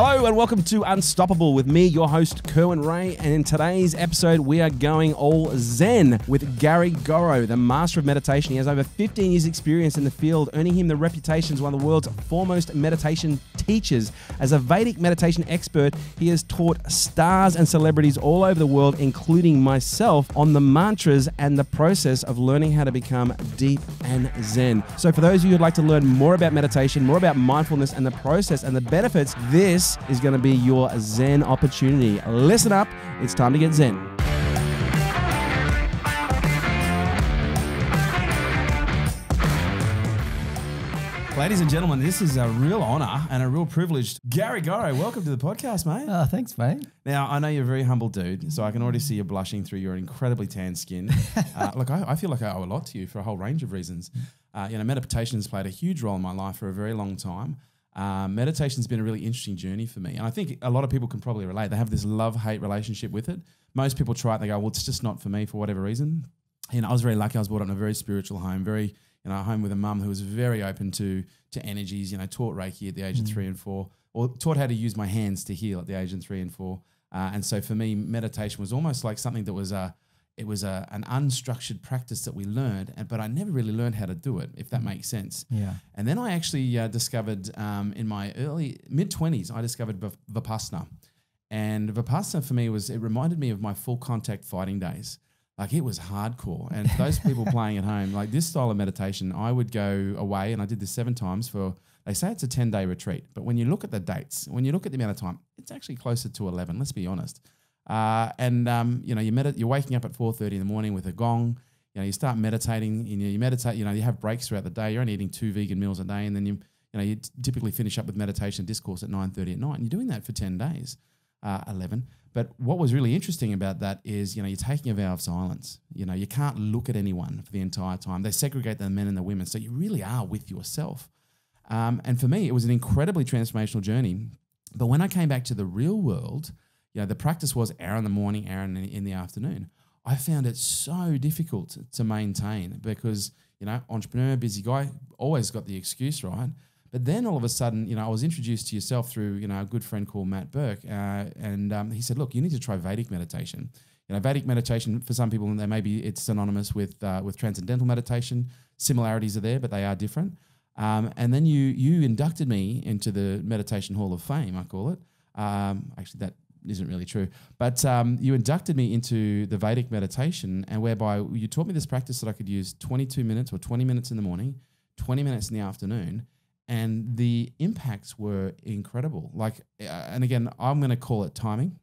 Hello and welcome to Unstoppable with me, your host, Kerwin Ray. And in today's episode, we are going all Zen with Gary Gorrow, the master of meditation. He has over 15 years experience in the field, earning him the reputation as one of the world's foremost meditation teachers. As a Vedic meditation expert, he has taught stars and celebrities all over the world, including myself, on the mantras and the process of learning how to become deep and Zen. So for those of you who'd like to learn more about meditation, more about mindfulness and the process and the benefits, this is going to be your Zen opportunity. Listen up, it's time to get Zen. Ladies and gentlemen, this is a real honor and a real privilege. Gary Gorrow, welcome to the podcast, mate. Oh, thanks, mate. Now, I know you're a very humble dude, so I can already see you blushing through your incredibly tan skin. Look, I feel like I owe a lot to you for a whole range of reasons. Meditation has played a huge role in my life for a very long time. Meditation's been a really interesting journey for me. And I think a lot of people can probably relate. They have this love-hate relationship with it. Most people try it and they go, well, it's just not for me for whatever reason. I was very lucky. I was brought up in a very spiritual home, a home with a mum who was very open to energies, taught Reiki at the age of 3 and 4, or taught how to use my hands to heal at the age of 3 and 4. And so for me, meditation was almost like something that was an unstructured practice that we learned, but I never really learned how to do it, if that makes sense. Yeah. And then I actually discovered in my early mid-20s, I discovered Vipassana. And Vipassana for me it reminded me of my full contact fighting days. Like, it was hardcore. And for those people playing at home, like this style of meditation, I would go away, and I did this 7 times they say it's a 10-day retreat. But when you look at the dates, when you look at the amount of time, it's actually closer to 11, let's be honest. You're waking up at 4:30 in the morning with a gong. You start meditating. You meditate. You have breaks throughout the day. You're only eating 2 vegan meals a day, and then you typically finish up with meditation discourse at 9:30 at night. And you're doing that for 10 days, 11. But what was really interesting about that is you're taking a vow of silence. You can't look at anyone for the entire time. They segregate the men and the women, so you really are with yourself. And for me, it was an incredibly transformational journey. But when I came back to the real world, the practice was hour in the morning, hour in the afternoon. I found it so difficult to maintain because, entrepreneur, busy guy, always got the excuse, right? But then all of a sudden, I was introduced to yourself through, a good friend called Matt Burke. And he said, look, you need to try Vedic meditation. Vedic meditation, for some people, it's synonymous with transcendental meditation. Similarities are there, but they are different. And then you inducted me into the Meditation Hall of Fame, I call it. Actually, that isn't really true, but you inducted me into the Vedic meditation, and whereby you taught me this practice that I could use 22 minutes or 20 minutes in the morning, 20 minutes in the afternoon, and the impacts were incredible. And again, I'm going to call it timing,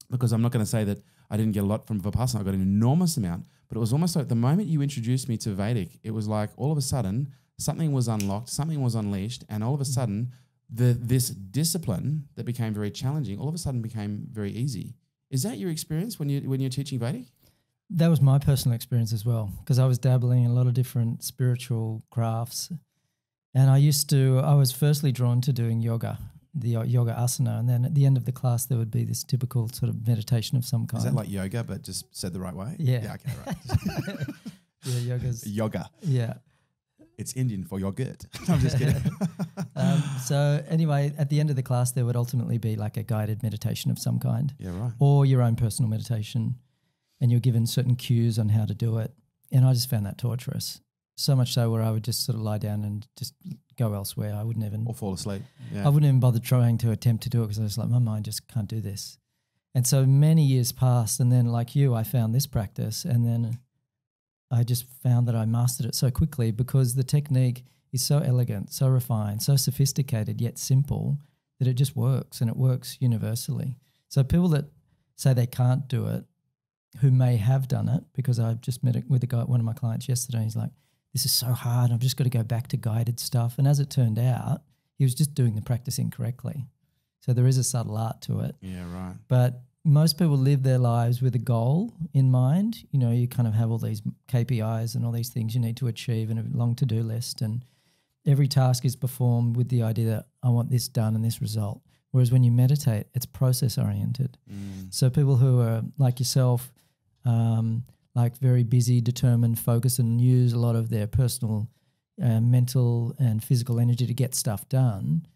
because I'm not going to say that I didn't get a lot from Vipassana. I got an enormous amount, but it was almost like the moment you introduced me to Vedic, it was like all of a sudden something was unlocked, something was unleashed, and all of a sudden this discipline that became very challenging all of a sudden became very easy. Is that your experience when you're teaching Vedic? That was my personal experience as well, because I was dabbling in a lot of different spiritual crafts. And I was firstly drawn to doing yoga, the yoga asana. And then at the end of the class, there would be this typical sort of meditation of some kind. Is that like yoga, but just said the right way? Yeah. Yeah, okay, right. Yeah, yoga's... Yoga. Yeah. It's Indian for yogurt. I'm just kidding. So anyway, at the end of the class, there would ultimately be like a guided meditation of some kind. Yeah, right. Or your own personal meditation. And you're given certain cues on how to do it. And I just found that torturous. So much so where I would just sort of lie down and just go elsewhere. I wouldn't even... Or fall asleep. Yeah. I wouldn't even bother trying to attempt to do it because I was like, my mind just can't do this. And so many years passed, and then like you, I found this practice, and then I just found that I mastered it so quickly because the technique is so elegant, so refined, so sophisticated, yet simple, that it just works, and it works universally. So people that say they can't do it, who may have done it, because I've just met with one of my clients yesterday, and he's like, this is so hard, I've just got to go back to guided stuff. And as it turned out, he was just doing the practice incorrectly. So there is a subtle art to it. Yeah, right. But most people live their lives with a goal in mind. You kind of have all these KPIs and all these things you need to achieve and a long to-do list, and every task is performed with the idea that I want this done and this result. Whereas when you meditate, it's process-oriented. So people who are like yourself, like very busy, determined, focused, and use a lot of their personal mental and physical energy to get stuff done,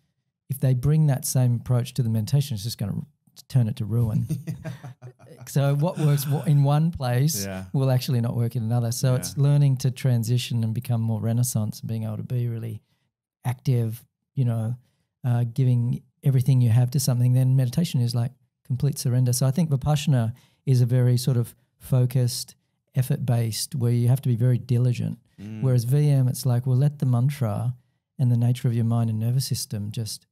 if they bring that same approach to the meditation, it's just going to turn it to ruin. So what works in one place will actually not work in another. So it's learning to transition and become more Renaissance and being able to be really active, giving everything you have to something. Then meditation is like complete surrender. So I think Vipassana is a very sort of focused, effort-based, where you have to be very diligent. Whereas VM, it's like, well, let the mantra and the nature of your mind and nervous system just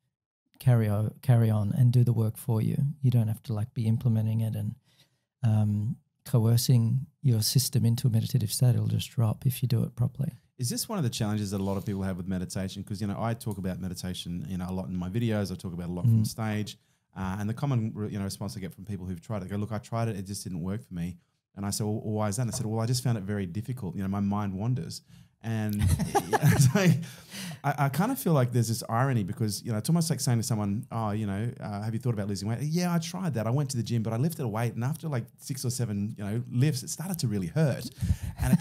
carry on and do the work for you. You don't have to like be implementing it and coercing your system into a meditative state. It'll just drop if you do it properly. Is this one of the challenges that a lot of people have with meditation? Because, I talk about meditation, a lot in my videos. I talk about it a lot from stage. And the common, response I get from people who've tried it, they go, look, I tried it. It just didn't work for me. And I said, well, why is that? And I said, well, I just found it very difficult. My mind wanders. And I kind of feel like there's this irony because, it's almost like saying to someone, have you thought about losing weight? Yeah, I tried that. I went to the gym, but I lifted a weight. And after like 6 or 7, lifts, it started to really hurt. And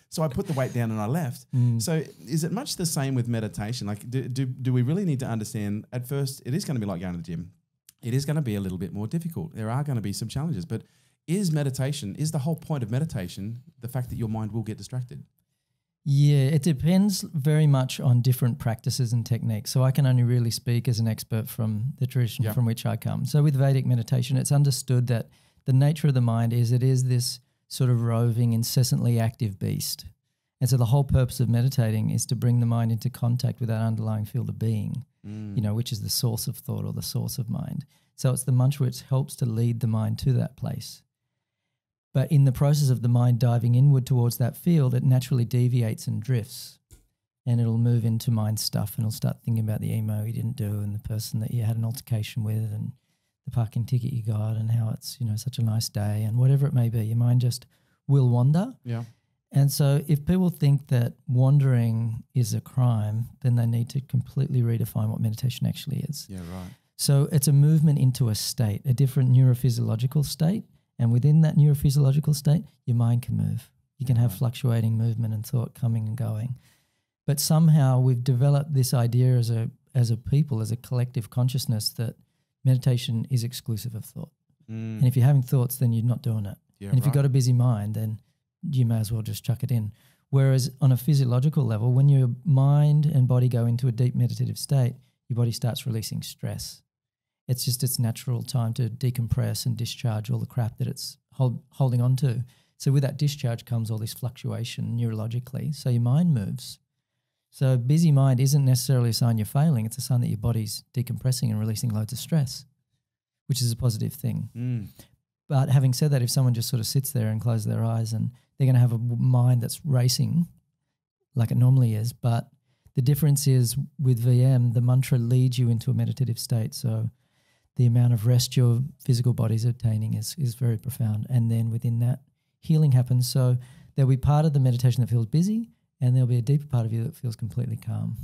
so I put the weight down and I left. So is it much the same with meditation? Like, do we really need to understand at first, it is going to be like going to the gym. It is going to be a little bit more difficult. There are going to be some challenges, but is the whole point of meditation the fact that your mind will get distracted? Yeah, it depends very much on different practices and techniques. So I can only really speak as an expert from the tradition from which I come. So with Vedic meditation, it's understood that the nature of the mind is it is this sort of roving, incessantly active beast. And so the whole purpose of meditating is to bring the mind into contact with that underlying field of being, which is the source of thought or the source of mind. So it's the mantra which helps to lead the mind to that place. But in the process of the mind diving inward towards that field, it naturally deviates and drifts, and it'll move into mind stuff, and it'll start thinking about the email you didn't do and the person that you had an altercation with and the parking ticket you got and how it's, such a nice day and whatever it may be. Your mind just will wander. Yeah. And so if people think that wandering is a crime, then they need to completely redefine what meditation actually is. Yeah, right. So it's a movement into a state, a different neurophysiological state. And within that neurophysiological state, your mind can move. You can have fluctuating movement and thought coming and going. But somehow we've developed this idea as a people, as a collective consciousness, that meditation is exclusive of thought. And if you're having thoughts, then you're not doing it. Yeah, and if you've got a busy mind, then you may as well just chuck it in. Whereas on a physiological level, when your mind and body go into a deep meditative state, your body starts releasing stress. It's just its natural time to decompress and discharge all the crap that it's holding on to. So with that discharge comes all this fluctuation neurologically. So your mind moves. So a busy mind isn't necessarily a sign you're failing. It's a sign that your body's decompressing and releasing loads of stress, which is a positive thing. But having said that, if someone just sort of sits there and closes their eyes, and they're going to have a mind that's racing like it normally is. But the difference is with VM, the mantra leads you into a meditative state. So the amount of rest your physical body's obtaining is very profound. And then within that, healing happens. So there'll be part of the meditation that feels busy, and there'll be a deeper part of you that feels completely calm.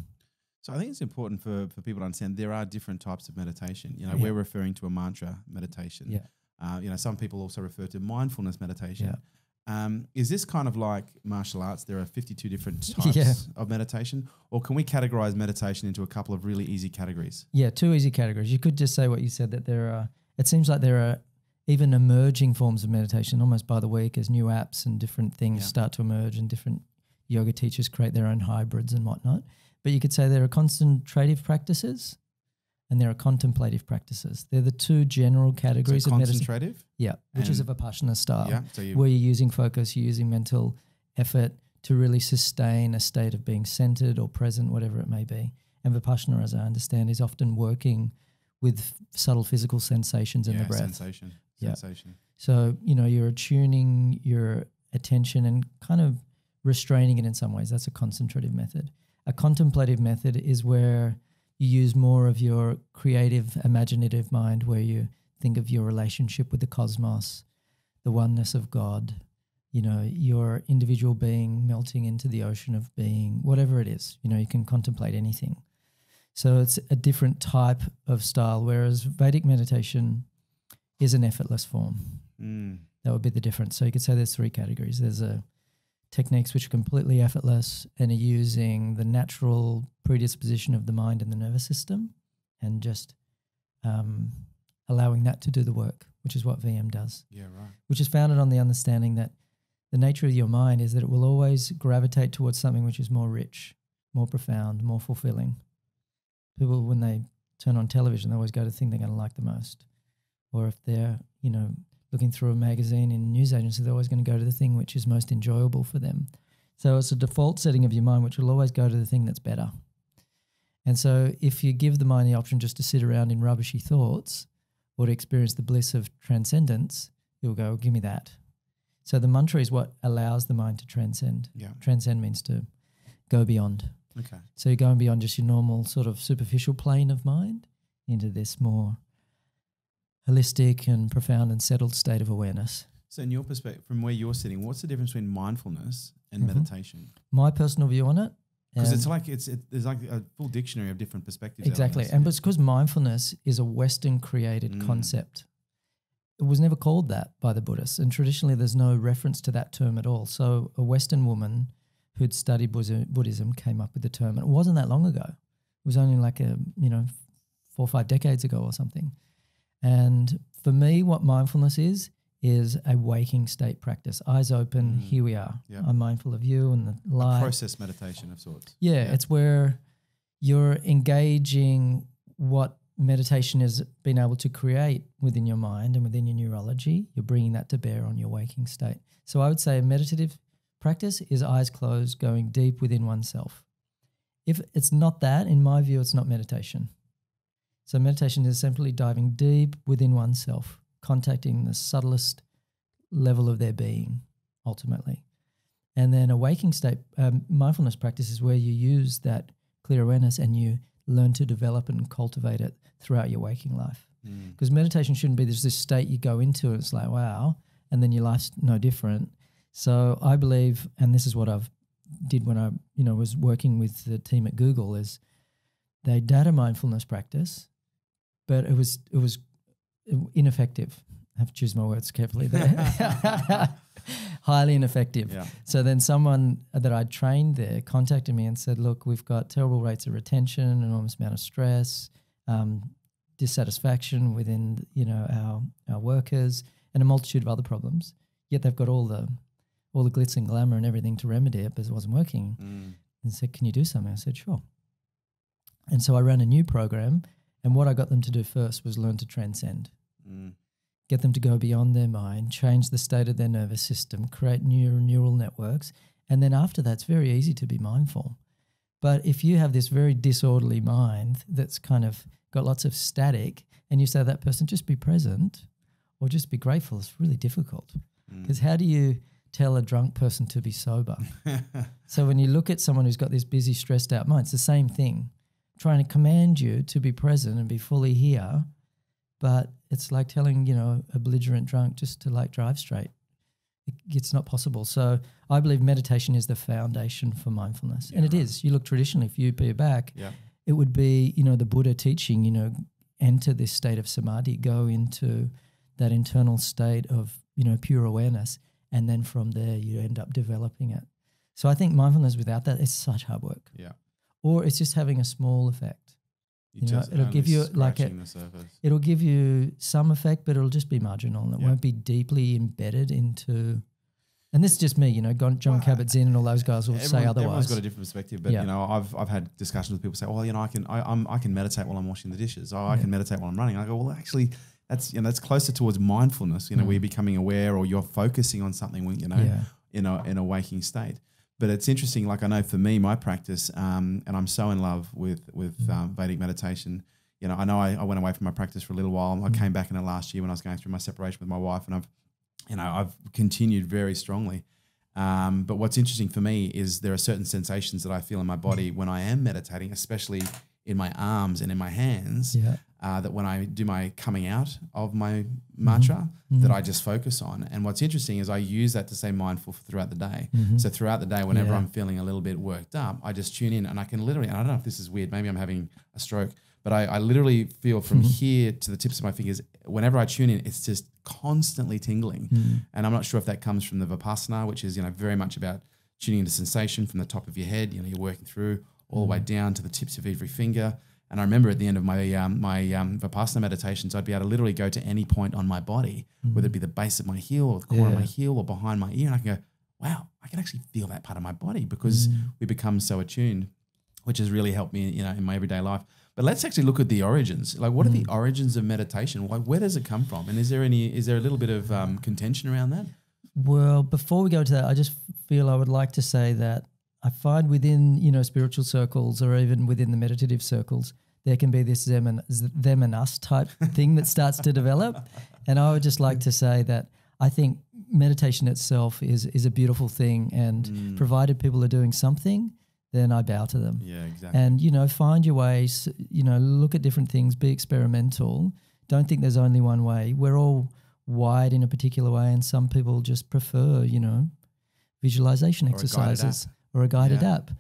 So I think it's important for people to understand there are different types of meditation. We're referring to a mantra meditation. Yeah. Some people also refer to mindfulness meditation. Yeah. Is this kind of like martial arts? There are 52 different types of meditation, or can we categorize meditation into a couple of really easy categories? Yeah, 2 easy categories. You could just say what you said, that it seems like there are even emerging forms of meditation almost by the week as new apps and different things start to emerge, and different yoga teachers create their own hybrids and whatnot. But you could say there are concentrative practices and there are contemplative practices. They're the 2 general categories of meditation. Concentrative? Yeah, which is a Vipassana style, so where you're using focus, you're using mental effort to really sustain a state of being centered or present, whatever it may be. And Vipassana, as I understand, is often working with subtle physical sensations in the breath. Sensation. So, you're attuning your attention and kind of restraining it in some ways. That's a concentrative method. A contemplative method is where you use more of your creative, imaginative mind, where you think of your relationship with the cosmos, the oneness of God, your individual being melting into the ocean of being, whatever it is. You can contemplate anything. So it's a different type of style, whereas Vedic meditation is an effortless form. That would be the difference. So you could say there's 3 categories. There's a techniques which are completely effortless and are using the natural predisposition of the mind and the nervous system and just allowing that to do the work, which is what VM does. Yeah, right. Which is founded on the understanding that the nature of your mind is that it will always gravitate towards something which is more rich, more profound, more fulfilling. People, when they turn on television, they always go to the thing they're going to like the most. Or if they're, looking through a magazine in a news agency, they're always going to go to the thing which is most enjoyable for them. So it's a default setting of your mind which will always go to the thing that's better. And so if you give the mind the option just to sit around in rubbishy thoughts or to experience the bliss of transcendence, you'll go, give me that. So the mantra is what allows the mind to transcend. Yeah. Transcend means to go beyond. Okay. So you're going beyond just your normal sort of superficial plane of mind into this more holistic and profound and settled state of awareness. So in your perspective, from where you're sitting, what's the difference between mindfulness and meditation? My personal view on it. Because it's like there's like a full dictionary of different perspectives. Exactly. And it's because mindfulness is a Western created concept. It was never called that by the Buddhists, and traditionally there's no reference to that term at all. So a Western woman who'd studied Buddhism came up with the term, and it wasn't that long ago. It was only like 4 or 5 decades ago or something. And for me, what mindfulness is a waking state practice. Eyes open, here we are. Yep. I'm mindful of you and the light. A process meditation of sorts. Yeah, it's where you're engaging what meditation has been able to create within your mind and within your neurology. You're bringing that to bear on your waking state. So I would say a meditative practice is eyes closed, going deep within oneself. If it's not that, in my view, it's not meditation. So meditation is simply diving deep within oneself, contacting the subtlest level of their being, ultimately. And then a waking state, mindfulness practice is where you use that clear awareness and you learn to develop and cultivate it throughout your waking life. Because meditation shouldn't be this state you go into and it's like, wow, and then your life's no different. So I believe, and this is what I've did when I was working with the team at Google, is they did a mindfulness practice, but it was ineffective. I have to choose my words carefully there. Highly ineffective. Yeah. So then someone that I'd trained there contacted me and said, look, we've got terrible rates of retention, enormous amount of stress, dissatisfaction within our workers, and a multitude of other problems. Yet they've got all the glitz and glamour and everything to remedy it, but it wasn't working. And said, can you do something? I said, sure. And so I ran a new program, and what I got them to do first was learn to transcend. Get them to go beyond their mind, change the state of their nervous system, create new neural networks. And then after that, it's very easy to be mindful. But if you have this very disorderly mind that's kind of got lots of static, and you say to that person, just be present or just be grateful, it's really difficult. Because how do you tell a drunk person to be sober? So when you look at someone who's got this busy, stressed out mind, it's the same thing. Trying to command you to be present and be fully here, but it's like telling, a belligerent drunk just to drive straight. It's not possible. So I believe meditation is the foundation for mindfulness. And it is. You look traditionally, if you peel back, it would be, the Buddha teaching, enter this state of samadhi, go into that internal state of, pure awareness. And then from there, you end up developing it. So I think mindfulness without that is such hard work. Yeah. Or it's just having a small effect. It'll give you it'll give you some effect, but it'll just be marginal and it won't be deeply embedded into. And this is just me, John Kabat-Zinn and all those guys will say otherwise. Everyone's got a different perspective, but I've had discussions with people say, well, I can meditate while I'm washing the dishes. I can meditate while I'm running. I go, well, actually, that's closer towards mindfulness. Where you're becoming aware or you're focusing on something. In a waking state. But it's interesting, I know for me, my practice, and I'm so in love with Vedic meditation. I know I went away from my practice for a little while. I came back in it last year when I was going through my separation with my wife, and I've continued very strongly. But what's interesting for me is there are certain sensations that I feel in my body when I am meditating, especially in my arms and in my hands, that when I do my coming out of my mantra, that I just focus on. And what's interesting is I use that to stay mindful throughout the day. So throughout the day, whenever I'm feeling a little bit worked up, I just tune in and I can literally, and I don't know if this is weird, maybe I'm having a stroke, but I literally feel from here to the tips of my fingers, whenever I tune in, it's just constantly tingling. And I'm not sure if that comes from the Vipassana, which is, very much about tuning into sensation from the top of your head. You know, you're working through all the way down to the tips of every finger. And I remember at the end of my Vipassana meditations, I'd be able to literally go to any point on my body, whether it be the base of my heel or the corner of my heel or behind my ear, and I can go, wow, I can actually feel that part of my body because we become so attuned, which has really helped me, you know, in my everyday life. But let's actually look at the origins. Like, what are the origins of meditation? Where does it come from? And is there a little bit of contention around that? Well, before we go to that, I just feel I would like to say that I find within, you know, spiritual circles or even within the meditative circles, there can be this them and us type thing that starts to develop. And I would just like to say that I think meditation itself is a beautiful thing, and provided people are doing something, then I bow to them. Yeah, exactly. And, you know, find your ways, you know, look at different things, be experimental. Don't think there's only one way. We're all wired in a particular way, and some people just prefer, you know, visualization exercises or a guided app.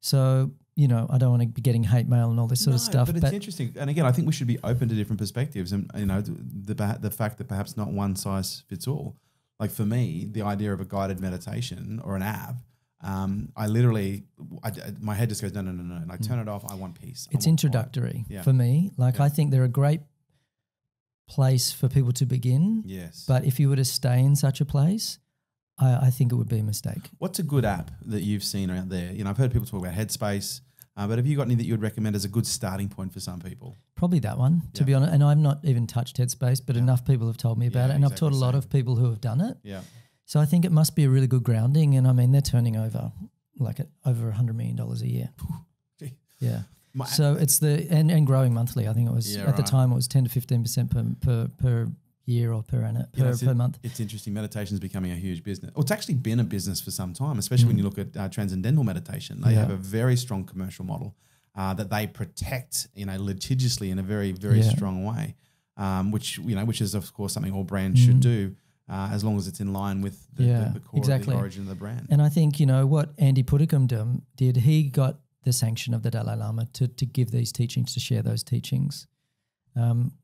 So, you know, I don't want to be getting hate mail and all this sort of stuff. But it's interesting. And again, I think we should be open to different perspectives, and, you know, the fact that perhaps not one size fits all. Like for me, the idea of a guided meditation or an app, my head just goes, no. And I turn it off. I want peace. It's introductory for me. Like I think they're a great place for people to begin. Yes. But if you were to stay in such a place, I think it would be a mistake. What's a good app that you've seen out there? You know, I've heard people talk about Headspace, but have you got any that you would recommend as a good starting point for some people? Probably that one, to be honest. And I've not even touched Headspace, but enough people have told me about it. And I've taught a lot of people who have done it. Yeah. So I think it must be a really good grounding. And I mean, they're turning over over $100 million a year. Yeah. So it's and growing monthly. I think it was at the time it was 10 to 15% per year or per month. It's interesting. Meditation is becoming a huge business. Well, it's actually been a business for some time, especially when you look at transcendental meditation. They have a very strong commercial model that they protect, you know, litigiously in a very, very strong way, which is of course something all brands should do. As long as it's in line with the core of the origin of the brand. And I think, you know, what Andy Puddicombe did, he got the sanction of the Dalai Lama to give these teachings, to share those teachings,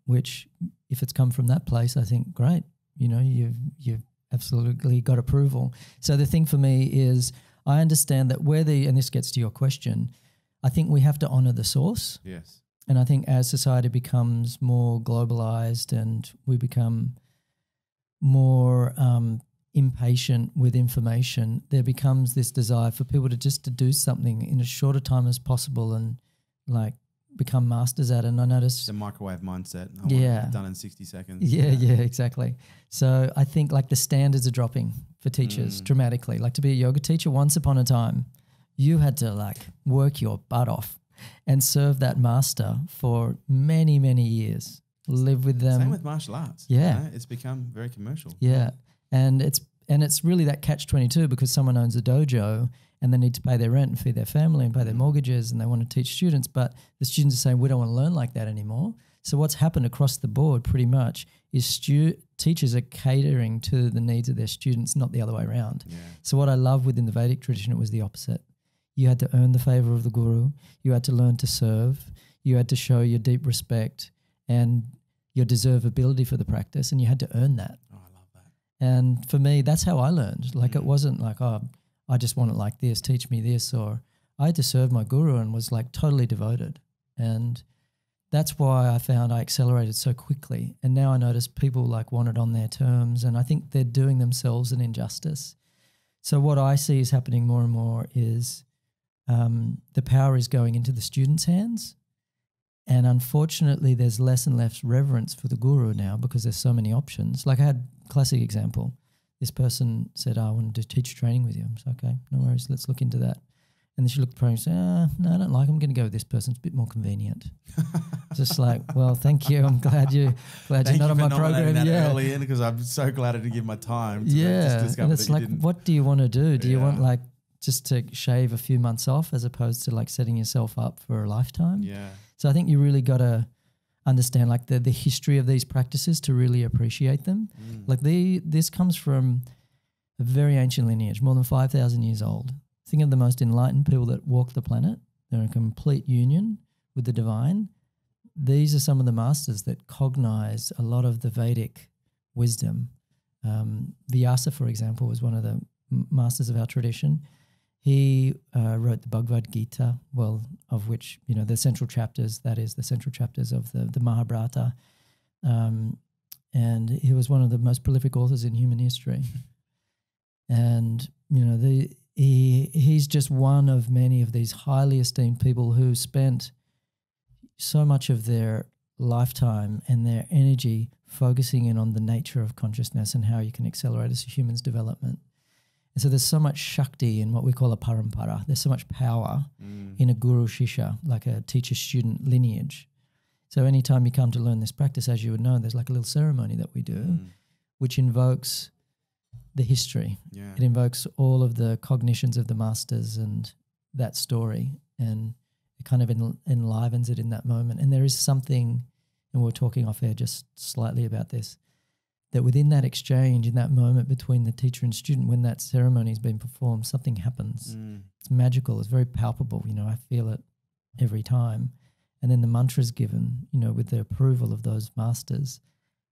which if it's come from that place, I think, great, you know, you've absolutely got approval. So the thing for me is I understand that and this gets to your question, I think we have to honour the source. Yes. And I think as society becomes more globalised and we become more impatient with information, there becomes this desire for people to do something in as short a time as possible and like become masters at it. And I notice the microwave mindset. I want it done in 60 seconds. Yeah, exactly. So I think like the standards are dropping for teachers dramatically. Like to be a yoga teacher, once upon a time, you had to like work your butt off and serve that master for many, many years. Live with them. Same with martial arts. Yeah. You know, it's become very commercial. Yeah. And it's really that catch-22 because someone owns a dojo and they need to pay their rent and feed their family and pay their mortgages and they want to teach students, but the students are saying we don't want to learn like that anymore. So what's happened across the board pretty much is teachers are catering to the needs of their students, not the other way around. Yeah. So what I love within the Vedic tradition, it was the opposite. You had to earn the favor of the guru. You had to learn to serve. You had to show your deep respect and your deservability for the practice, and you had to earn that. Oh, I love that. And for me, that's how I learned. Like it wasn't like, oh, I just want it like this, teach me this, or I had to serve my guru and was like totally devoted. And that's why I found I accelerated so quickly. And now I notice people like want it on their terms, and I think they're doing themselves an injustice. So what I see is happening more and more is the power is going into the students' hands. And unfortunately, there's less and less reverence for the guru now because there's so many options. Like I had a classic example. This person said, I wanted to teach training with you. I'm like, okay, no worries, let's look into that. And then she looked at the program and said, no, I don't like it. I'm going to go with this person. It's a bit more convenient. Just like, well, thank you. I'm glad you're not on my program. Early in because I'm so glad I didn't give my time to just discover and it's that like, what do you want to do? Do you want like just to shave a few months off as opposed to like setting yourself up for a lifetime? Yeah. So I think you really got to understand like the history of these practices to really appreciate them. Like this comes from a very ancient lineage, more than 5,000 years old. Think of the most enlightened people that walk the planet. They're in complete union with the divine. These are some of the masters that cognize a lot of the Vedic wisdom. Vyasa, for example, was one of the masters of our tradition. He wrote the Bhagavad Gita, well, of which, the central chapters, that is the central chapters of the Mahabharata. And he was one of the most prolific authors in human history. And, he's just one of many of these highly esteemed people who spent so much of their lifetime and their energy focusing in on the nature of consciousness and how you can accelerate as a human's development. And so there's so much Shakti in what we call a parampara. There's so much power in a guru shishya, like a teacher-student lineage. So anytime you come to learn this practice, as you would know, there's like a little ceremony that we do, which invokes the history. Yeah. It invokes all of the cognitions of the masters and that story, and it kind of enlivens it in that moment. And there is something, and we were talking off air just slightly about this, that within that exchange, in that moment between the teacher and student, when that ceremony has been performed, something happens. It's magical. It's very palpable. I feel it every time. And then the mantra is given, with the approval of those masters,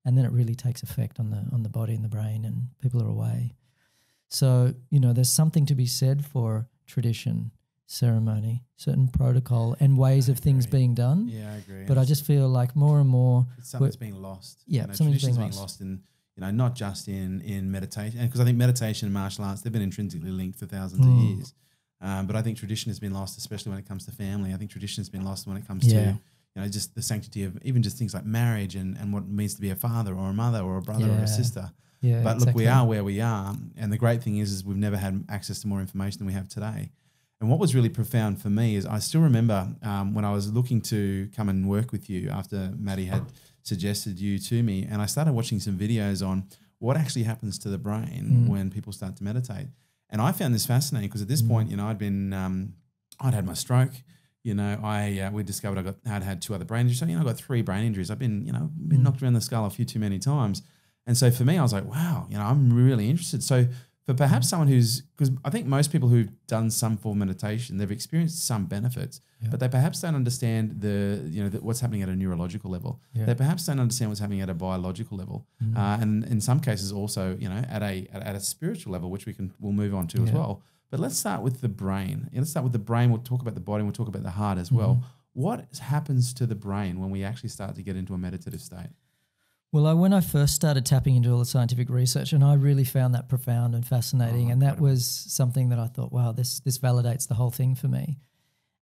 and then it really takes effect on the body and the brain, and people are away. So, there's something to be said for tradition, ceremony, certain protocol and ways of things being done. Yeah, I agree. But I just feel like more and more it's something's being lost. Yeah, something's being lost in, not just in meditation, because I think meditation and martial arts, they've been intrinsically linked for thousands of years. But I think tradition has been lost, especially when it comes to family. I think tradition has been lost when it comes to, just the sanctity of even just things like marriage and what it means to be a father or a mother or a brother or a sister. Yeah, but look, we are where we are. And the great thing is we've never had access to more information than we have today. And what was really profound for me is I still remember when I was looking to come and work with you after Maddie had suggested you to me, and I started watching some videos on what actually happens to the brain when people start to meditate. And I found this fascinating because at this point, I'd had my stroke. We discovered I'd had 2 other brain injuries. So, I got 3 brain injuries. I've been knocked around the skull a few too many times. And so for me, I was like, wow, I'm really interested. So for perhaps someone because I think most people who've done some form of meditation, they've experienced some benefits, but they perhaps don't understand what's happening at a neurological level. Yeah. They perhaps don't understand what's happening at a biological level. And in some cases also, at a spiritual level, which we'll move on to as well. But let's start with the brain. Let's start with the brain. We'll talk about the body and we'll talk about the heart as well. What happens to the brain when we actually start to get into a meditative state? Well, when I first started tapping into all the scientific research, and I really found that profound and fascinating, and that was something that I thought, wow, this validates the whole thing for me.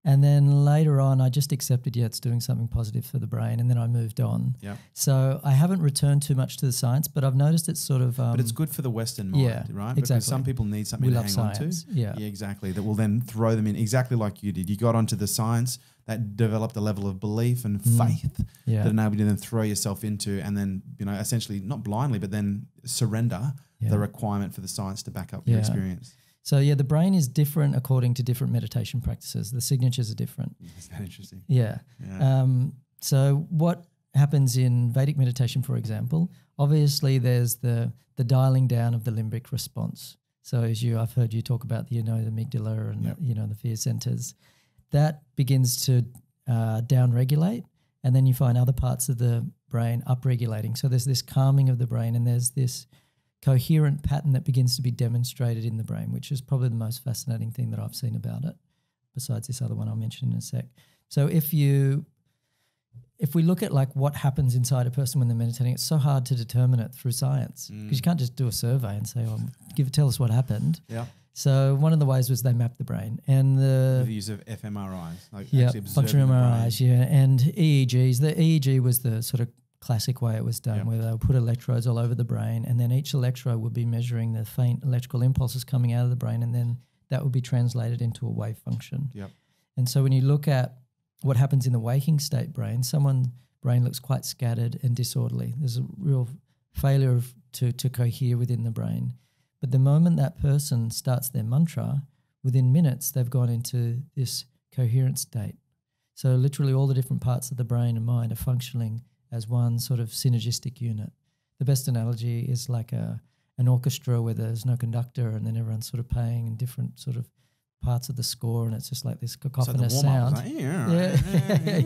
And then later on, I just accepted, it's doing something positive for the brain, and then I moved on. Yeah. So I haven't returned too much to the science, but I've noticed it's sort of... but it's good for the Western mind, right? Because some people need something to hang on to. Yeah, exactly. That will then throw them in, exactly like you did. You got onto the science that developed a level of belief and faith that enabled you to then throw yourself into, and then, essentially not blindly, but then surrender the requirement for the science to back up your experience. So, the brain is different according to different meditation practices. The signatures are different. Is that interesting? Yeah. So what happens in Vedic meditation, for example, obviously there's the dialing down of the limbic response. So I've heard you talk about the amygdala and the fear centers. That begins to down-regulate, and then you find other parts of the brain up-regulating. So there's this calming of the brain, and there's this coherent pattern that begins to be demonstrated in the brain, which is probably the most fascinating thing that I've seen about it, besides this other one I'll mention in a sec. So if we look at like what happens inside a person when they're meditating, it's so hard to determine it through science because you can't just do a survey and say, tell us what happened. Yeah. So one of the ways was they mapped the brain, and with the use of fMRIs, functional MRIs, and EEGs. The EEG was the sort of classic way it was done, where they would put electrodes all over the brain, and then each electrode would be measuring the faint electrical impulses coming out of the brain, and then that would be translated into a wave function. Yep. And so when you look at what happens in the waking state brain, someone's brain looks quite scattered and disorderly. There's a real failure to cohere within the brain. But the moment that person starts their mantra, within minutes they've gone into this coherent state. So literally all the different parts of the brain and mind are functioning as one sort of synergistic unit. The best analogy is like an orchestra where there's no conductor and then everyone's sort of playing in different sort of parts of the score, and it's just like this cacophonous sound. Like,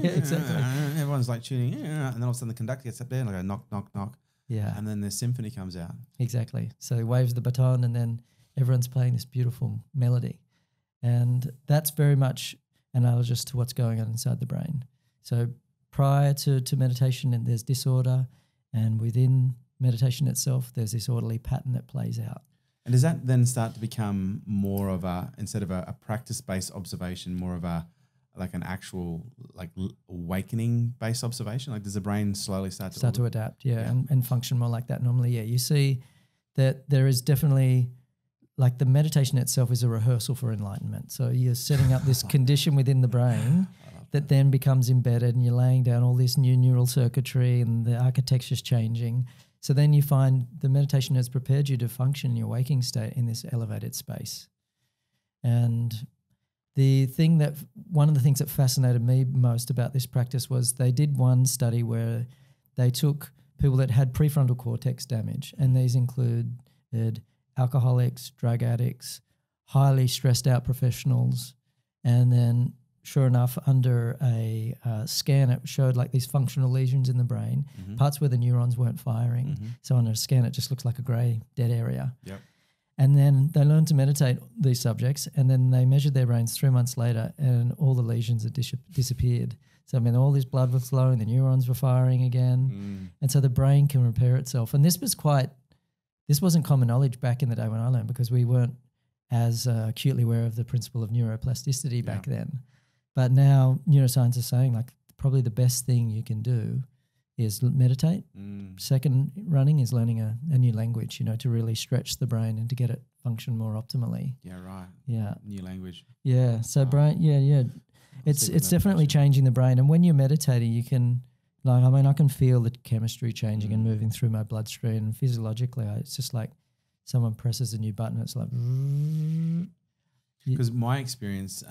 exactly. Everyone's like tuning, and then all of a sudden the conductor gets up there and they go knock, knock, knock. Yeah. And then the symphony comes out. Exactly. So he waves the baton, and then everyone's playing this beautiful melody. And that's very much analogous to what's going on inside the brain. So prior to meditation, and there's disorder, and within meditation itself, there's this orderly pattern that plays out. And does that then start to become more of a, instead of a practice-based observation, more of a like an actual like awakening-based observation? Like does the brain slowly start to adapt, and function more like that normally? Yeah, you see that there is definitely, like the meditation itself is a rehearsal for enlightenment. So you're setting up this condition within the brain that then becomes embedded, and you're laying down all this new neural circuitry, and the architecture's changing. So then you find the meditation has prepared you to function in your waking state in this elevated space. And one of the things that fascinated me most about this practice was they did one study where they took people that had prefrontal cortex damage, and these included alcoholics, drug addicts, highly stressed out professionals, and then sure enough, under a scan, it showed like these functional lesions in the brain, parts where the neurons weren't firing. So on a scan, it just looks like a grey dead area. Yep. And then they learned to meditate, these subjects, and then they measured their brains 3 months later, and all the lesions had disappeared. So, I mean, all this blood was flowing, the neurons were firing again. And so the brain can repair itself. And this wasn't common knowledge back in the day when I learned, because we weren't as acutely aware of the principle of neuroplasticity back then. But now neuroscience is saying like probably the best thing you can do is meditate. Second running is learning a new language, to really stretch the brain and to get it function more optimally. Yeah, right. Yeah. New language. Yeah. So brain, it's definitely changing the brain. And when you're meditating, you can, I can feel the chemistry changing and moving through my bloodstream. And physiologically, it's just like someone presses a new button. It's like... Because my experience,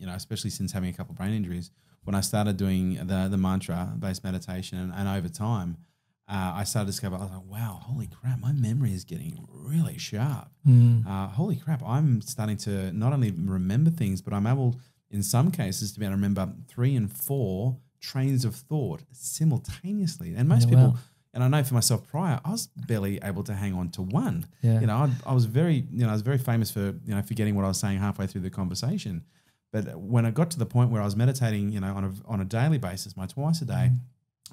especially since having a couple of brain injuries, when I started doing the mantra-based meditation and over time, I started to discover, I was like, wow, holy crap, my memory is getting really sharp. Holy crap, I'm starting to not only remember things, but I'm able, in some cases, to be able to remember 3 and 4 trains of thought simultaneously. And most people... Wow. And I know for myself prior, I was barely able to hang on to one. Yeah. I was very famous for, forgetting what I was saying halfway through the conversation. But when I got to the point where I was meditating, on a daily basis, twice a day,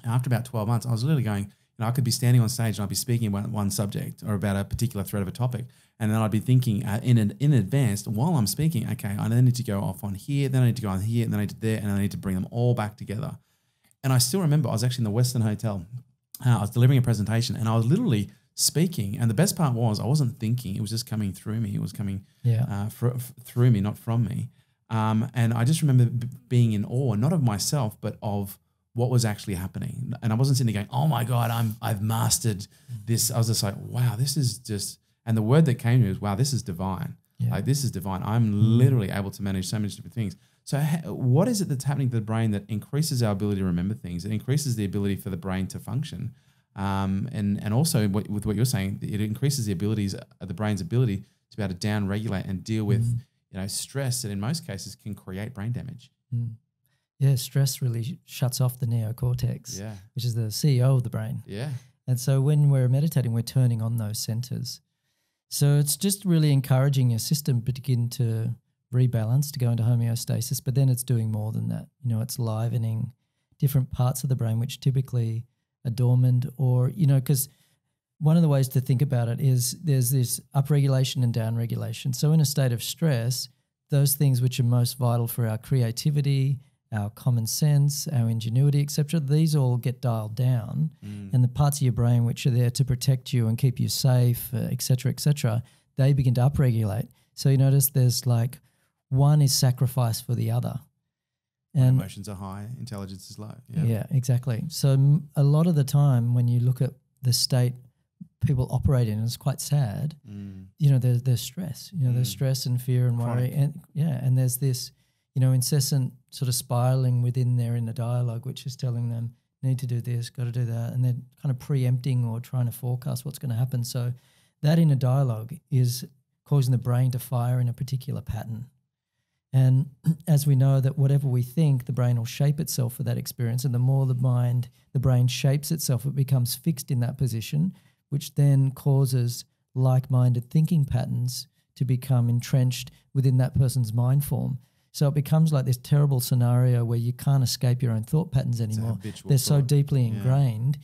after about 12 months, I was literally going, I could be standing on stage and I'd be speaking about one subject or about a particular thread of a topic. And then I'd be thinking in advance while I'm speaking, okay, I then need to go off on here, then I need to go on here, and then I need to there, and I need to bring them all back together. And I still remember I was actually in the Western Hotel. I was delivering a presentation and I was literally speaking. And the best part was I wasn't thinking. It was just coming through me. It was coming through me, not from me. And I just remember being in awe, not of myself, but of what was actually happening. And I wasn't sitting there going, oh my God, I've mastered this. I was just like, wow, this is just, and the word that came to me was, wow, this is divine. Yeah. Like this is divine. I'm literally able to manage so many different things. So what is it that's happening to the brain that increases our ability to remember things? It increases the ability for the brain to function. And also with what you're saying, it increases the brain's ability to be able to down-regulate and deal with stress that in most cases can create brain damage. Yeah, stress really shuts off the neocortex, which is the CEO of the brain. Yeah. And so when we're meditating, we're turning on those centers. So it's just really encouraging your system to begin to rebalance, to go into homeostasis, but then it's doing more than that. It's livening different parts of the brain which typically are dormant, or, because one of the ways to think about it is there's this upregulation and downregulation. So in a state of stress, those things which are most vital for our creativity, our common sense, our ingenuity, etc., these all get dialed down, and the parts of your brain which are there to protect you and keep you safe, etc., they begin to upregulate. So you notice there's like one is sacrificed for the other. And emotions are high, intelligence is low. Yeah, exactly. So a lot of the time when you look at the state people operate in, it's quite sad. There's stress. There's stress and fear and worry. And there's this, incessant sort of spiraling within there in the dialogue, which is telling them, need to do this, got to do that. And they're kind of preempting or trying to forecast what's going to happen. So that inner dialogue is causing the brain to fire in a particular pattern. And as we know that whatever we think, the brain will shape itself for that experience. And the more the brain shapes itself, it becomes fixed in that position, which then causes like-minded thinking patterns to become entrenched within that person's mind form. So it becomes like this terrible scenario where you can't escape your own thought patterns anymore. They're so deeply ingrained.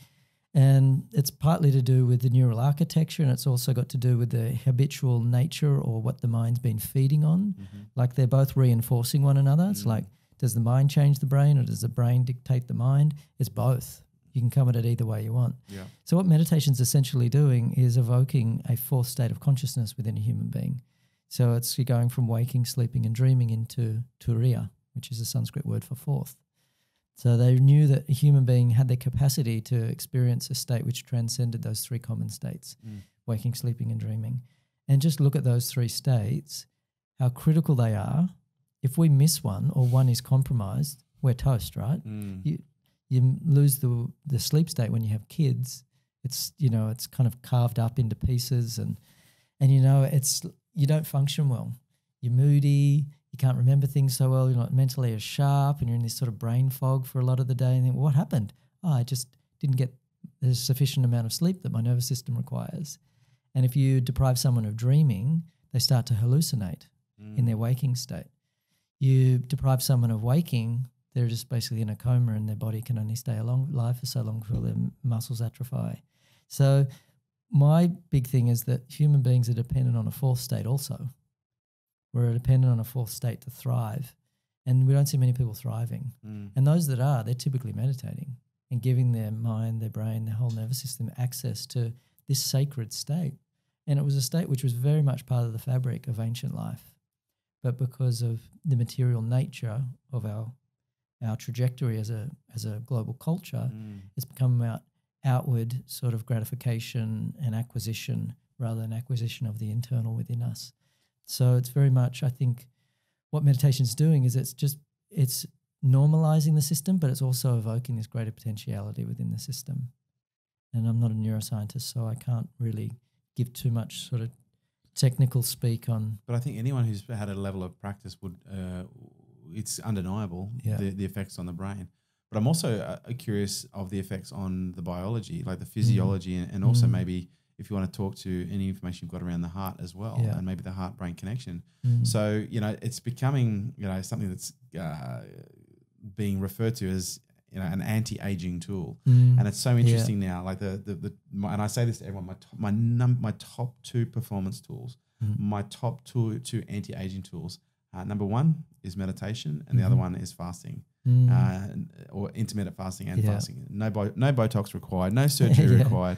And it's partly to do with the neural architecture, and it's also got to do with the habitual nature or what the mind's been feeding on. Like they're both reinforcing one another. It's like, does the mind change the brain or does the brain dictate the mind? It's both. You can come at it either way you want. Yeah. So what meditation's essentially doing is evoking a fourth state of consciousness within a human being. So it's going from waking, sleeping and dreaming into turiya, which is a Sanskrit word for fourth. So they knew that a human being had the capacity to experience a state which transcended those three common states, waking, sleeping and dreaming. And just look at those three states, how critical they are. If we miss one or one is compromised, we're toast, right? You lose the sleep state when you have kids. It's, you know, it's kind of carved up into pieces and you know, it's, you don't function well. You're moody, you can't remember things so well, you're not mentally as sharp and you're in this sort of brain fog for a lot of the day and think, well, what happened? Oh, I just didn't get the sufficient amount of sleep that my nervous system requires. And if you deprive someone of dreaming, they start to hallucinate in their waking state. You deprive someone of waking, they're just basically in a coma and their body can only stay alive for so long before their muscles atrophy. So my big thing is that human beings are dependent on a fourth state also. We're dependent on a fourth state to thrive, and we don't see many people thriving. And those that are, they're typically meditating and giving their mind, their brain, their whole nervous system access to this sacred state. And it was a state which was very much part of the fabric of ancient life. But because of the material nature of our trajectory as a global culture, it's become about outward sort of gratification and acquisition rather than acquisition of the internal within us. So it's very much, I think, what meditation is doing is it's normalizing the system, but it's also evoking this greater potentiality within the system. And I'm not a neuroscientist, so I can't really give too much sort of technical speak on. But I think anyone who's had a level of practice would, it's undeniable, the effects on the brain. But I'm also curious of the effects on the biology, like the physiology, and also maybe if you want to talk to any information you've got around the heart as well, and maybe the heart-brain connection. So, you know, it's becoming, you know, something that's being referred to as, you know, an anti-aging tool. And it's so interesting now, like and I say this to everyone, my top two performance tools, my top two anti-aging tools, number one is meditation and the other one is fasting. Or intermittent fasting and fasting. No Botox required, no surgery required.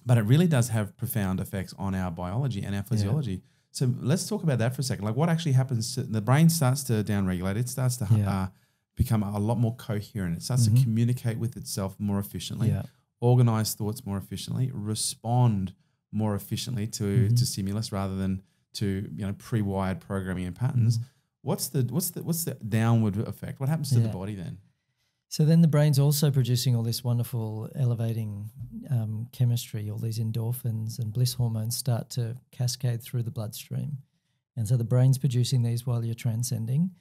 But it really does have profound effects on our biology and our physiology. So let's talk about that for a second. Like what actually happens, the brain starts to downregulate, it starts to become a lot more coherent. It starts to communicate with itself more efficiently, organize thoughts more efficiently, respond more efficiently to stimulus rather than to, you know, pre-wired programming and patterns. What's the downward effect? What happens to the body then? So then the brain's also producing all this wonderful elevating chemistry, all these endorphins and bliss hormones start to cascade through the bloodstream. And so the brain's producing these while you're transcending.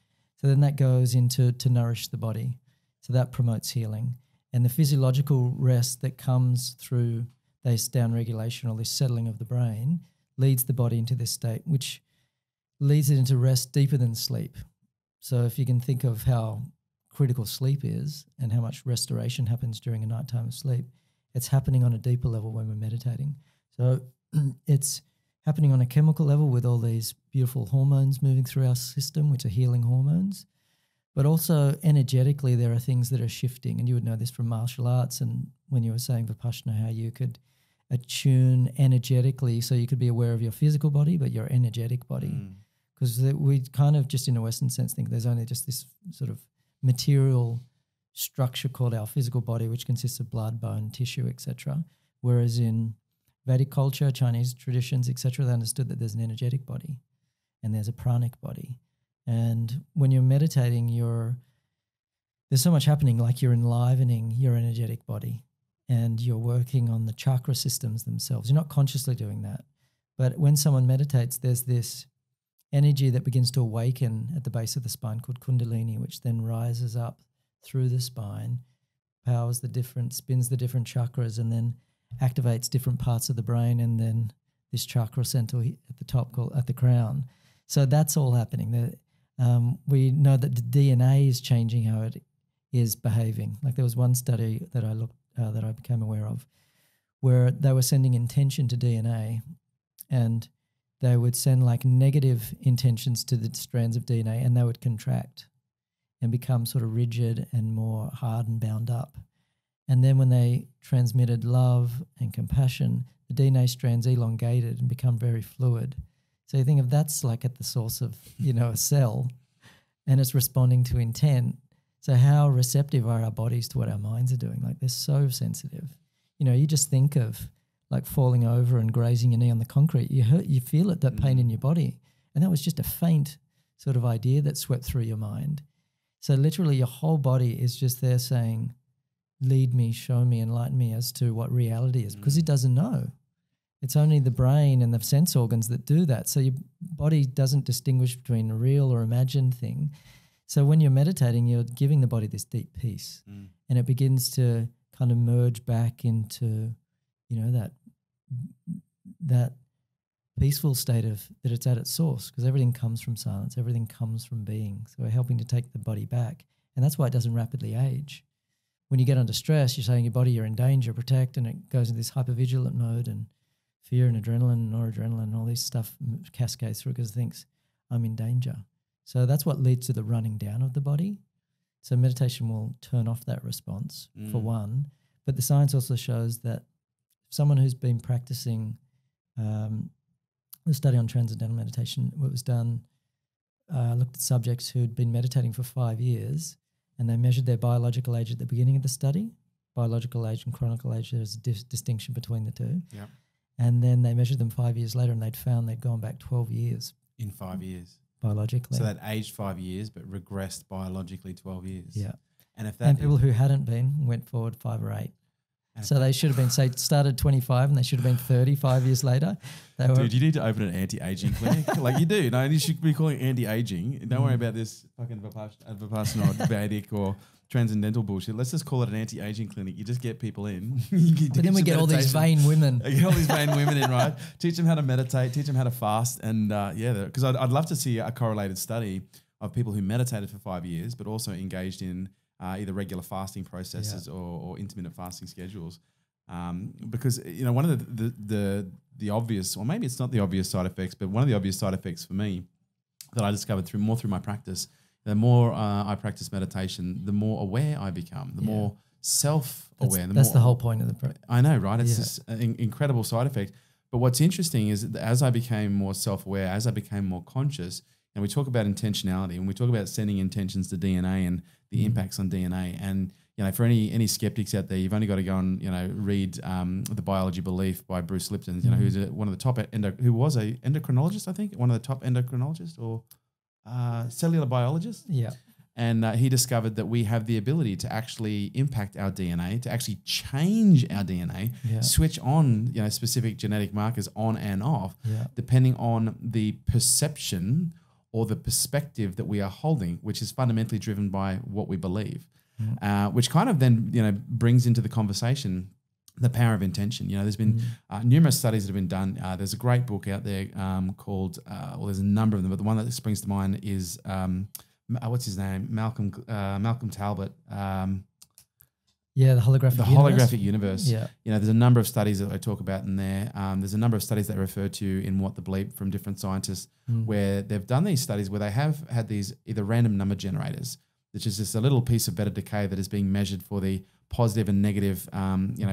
So then that goes into to nourish the body. So that promotes healing. And the physiological rest that comes through this downregulation or this settling of the brain leads the body into this state, which leads it into rest deeper than sleep. So if you can think of how critical sleep is and how much restoration happens during a nighttime of sleep, it's happening on a deeper level when we're meditating. So it's happening on a chemical level with all these beautiful hormones moving through our system, which are healing hormones. But also energetically, there are things that are shifting. And you would know this from martial arts and when you were saying Vipassana, how you could attune energetically so you could be aware of your physical body, but your energetic body. Because we kind of just in a Western sense think there's only just this sort of material structure called our physical body, which consists of blood, bone, tissue, etc. Whereas in Vedic culture, Chinese traditions, etc., they understood that there's an energetic body and there's a pranic body. And when you're meditating, there's so much happening, like you're enlivening your energetic body and you're working on the chakra systems themselves. You're not consciously doing that. But when someone meditates, there's this energy that begins to awaken at the base of the spine called kundalini, which then rises up through the spine, spins the different chakras and then activates different parts of the brain and then this chakra center at the top called at the crown. So that's all happening. We know that the DNA is changing how it is behaving. Like there was one study that I became aware of where they were sending intention to DNA, and they would send like negative intentions to the strands of DNA, and they would contract and become sort of rigid and more hard and bound up. And then when they transmitted love and compassion, the DNA strands elongated and become very fluid. So you think of that's like at the source of, a cell, and it's responding to intent. So how receptive are our bodies to what our minds are doing? Like they're so sensitive. You just think of like falling over and grazing your knee on the concrete. You feel it, that pain in your body. And that was just a faint sort of idea that swept through your mind. So literally your whole body is just there saying, lead me, show me, enlighten me as to what reality is, because it doesn't know. It's only the brain and the sense organs that do that. So your body doesn't distinguish between a real or imagined thing. So when you're meditating, you're giving the body this deep peace, and it begins to kind of merge back into, that peaceful state of that it's at its source, because everything comes from silence, everything comes from being. So we're helping to take the body back, and that's why it doesn't rapidly age. When you get under stress, you're saying your body, you're in danger, protect, and it goes into this hypervigilant mode, and fear and adrenaline and noradrenaline and all this stuff cascades through because it thinks I'm in danger. So that's what leads to the running down of the body. So meditation will turn off that response for one, but the science also shows that someone who's been practicing the study on transcendental meditation, what was done, looked at subjects who'd been meditating for 5 years, and they measured their biological age at the beginning of the study. Biological age and chronological age, there's a distinction between the two. Yep. And then they measured them 5 years later, and they'd found they'd gone back 12 years. In 5 years. Biologically. So they'd aged 5 years but regressed biologically 12 years. Yeah. And people who hadn't been went forward 5 or 8. So they should have been, say, started 25 and they should have been 35 years later. Dude, you need to open an anti-aging clinic. Like you do. No, you should be calling it anti-aging. Don't worry about this fucking Vipassana or Vedic or transcendental bullshit. Let's just call it an anti-aging clinic. You just get people in. But then we get all these vain women. Get all these vain women in, right? Teach them how to meditate, teach them how to fast. And because I'd love to see a correlated study of people who meditated for 5 years but also engaged in either regular fasting processes or intermittent fasting schedules, because one of the obvious, or maybe it's not the obvious side effects, but one of the obvious side effects for me that I discovered through my practice, the more I practice meditation, the more aware I become, the more self-aware. That's the whole point of the I know, right? It's this incredible side effect. But what's interesting is that as I became more self-aware, as I became more conscious, and we talk about intentionality, and we talk about sending intentions to DNA and the impacts on DNA. And for any skeptics out there, you've only got to go and read The Biology Belief by Bruce Lipton. Who's one of the top who was a endocrinologist, I think, one of the top endocrinologists or cellular biologists. Yeah. And he discovered that we have the ability to actually impact our DNA, to actually change our DNA, switch on specific genetic markers on and off, depending on the perception or the perspective that we are holding, which is fundamentally driven by what we believe, which kind of then brings into the conversation the power of intention. There's been numerous studies that have been done. There's a great book out there called, there's a number of them, but the one that springs to mind is what's his name? Malcolm Talbot. The holographic universe. Yeah. There's a number of studies that I talk about in there. There's a number of studies that refer to in What the Bleep from different scientists where they've done these studies where they have had these either random number generators, which is just a little piece of beta decay that is being measured for the positive and negative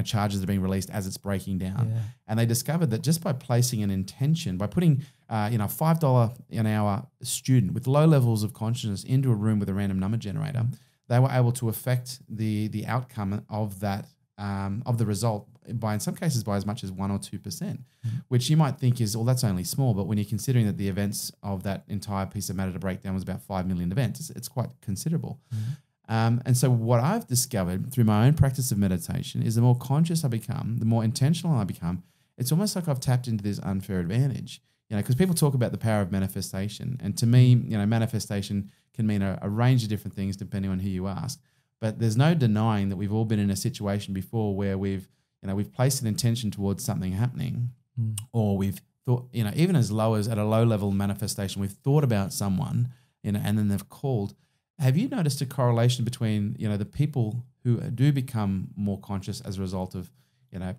charges that are being released as it's breaking down. Yeah. And they discovered that just by placing an intention, by putting $5 an hour student with low levels of consciousness into a room with a random number generator, they were able to affect the outcome of that of the result by, in some cases, by as much as 1 or 2%, which you might think is, that's only small. But when you're considering that the events of that entire piece of matter to break down was about 5 million events, it's quite considerable. And so what I've discovered through my own practice of meditation is the more conscious I become, the more intentional I become, it's almost like I've tapped into this unfair advantage. Because people talk about the power of manifestation. And to me, manifestation can mean a range of different things depending on who you ask. But there's no denying that we've all been in a situation before where we've placed an intention towards something happening. or we've thought, even as low as at a low level manifestation, we've thought about someone, and then they've called. Have you noticed a correlation between, the people who do become more conscious as a result of,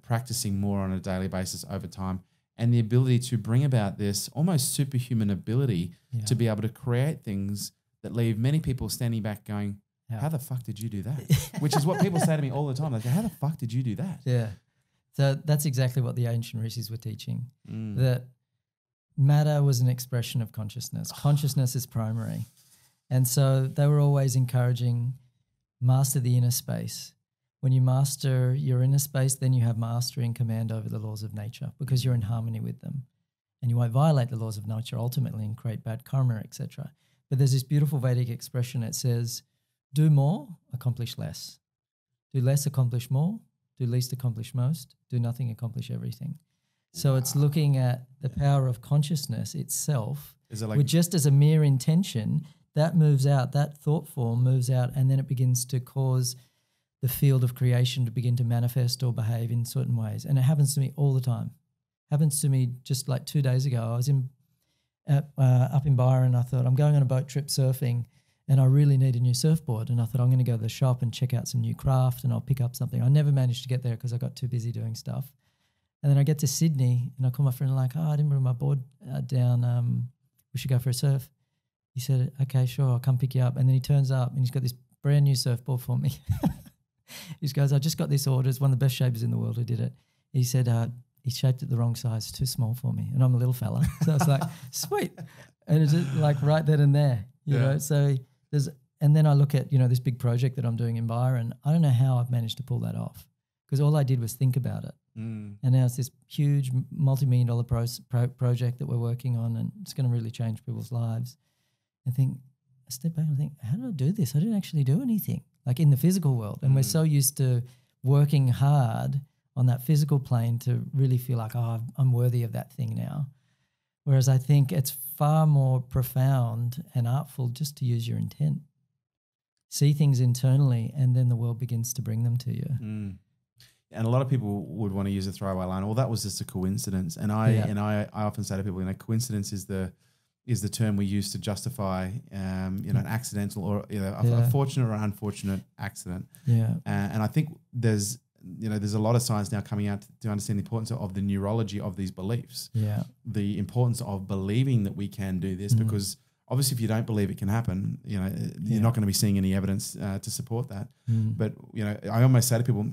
practicing more on a daily basis over time, and the ability to bring about this almost superhuman ability to be able to create things that leave many people standing back going, how the fuck did you do that? Which is what people say to me all the time. They go, how the fuck did you do that? Yeah. So that's exactly what the ancient rishis were teaching, that matter was an expression of consciousness. Consciousness is primary. And so they were always encouraging, master the inner space. When you master your inner space, then you have mastery and command over the laws of nature because you're in harmony with them. And you won't violate the laws of nature ultimately and create bad karma, etc. But there's this beautiful Vedic expression. It says, do more, accomplish less. Do less, accomplish more. Do least, accomplish most. Do nothing, accomplish everything. So it's looking at the power of consciousness itself, with just as a mere intention, that moves out, that thought form moves out, and then it begins to cause the field of creation to begin to manifest or behave in certain ways. And it happens to me all the time. Happens to me just like 2 days ago. I was up in Byron. I thought, I'm going on a boat trip surfing and I really need a new surfboard. And I thought, I'm going to go to the shop and check out some new craft and I'll pick up something. I never managed to get there because I got too busy doing stuff. And then I get to Sydney and I call my friend and like, I didn't bring my board down. We should go for a surf. He said, okay, sure, I'll come pick you up. And then he turns up and he's got this brand new surfboard for me. He goes, I just got this order. It's one of the best shapers in the world who did it. He said, he shaped it the wrong size, too small for me. And I'm a little fella. So I was like, sweet. And it's just like right then and there, you know. So and then I look at, this big project that I'm doing in Byron. I don't know how I've managed to pull that off because all I did was think about it. And now it's this huge multi-million-dollar project that we're working on and it's going to really change people's lives. I step back and think, how did I do this? I didn't actually do anything, like in the physical world. And we're so used to working hard on that physical plane to really feel like, I'm worthy of that thing now. Whereas I think it's far more profound and artful just to use your intent. See things internally and then the world begins to bring them to you. And a lot of people would want to use a throwaway line, well, that was just a coincidence. And I often say to people, coincidence is the term we use to justify, an accidental or a fortunate or unfortunate accident. And I think there's a lot of science now coming out to understand the importance of the neurology of these beliefs. The importance of believing that we can do this, because obviously if you don't believe it can happen, you're not going to be seeing any evidence to support that. But I almost say to people,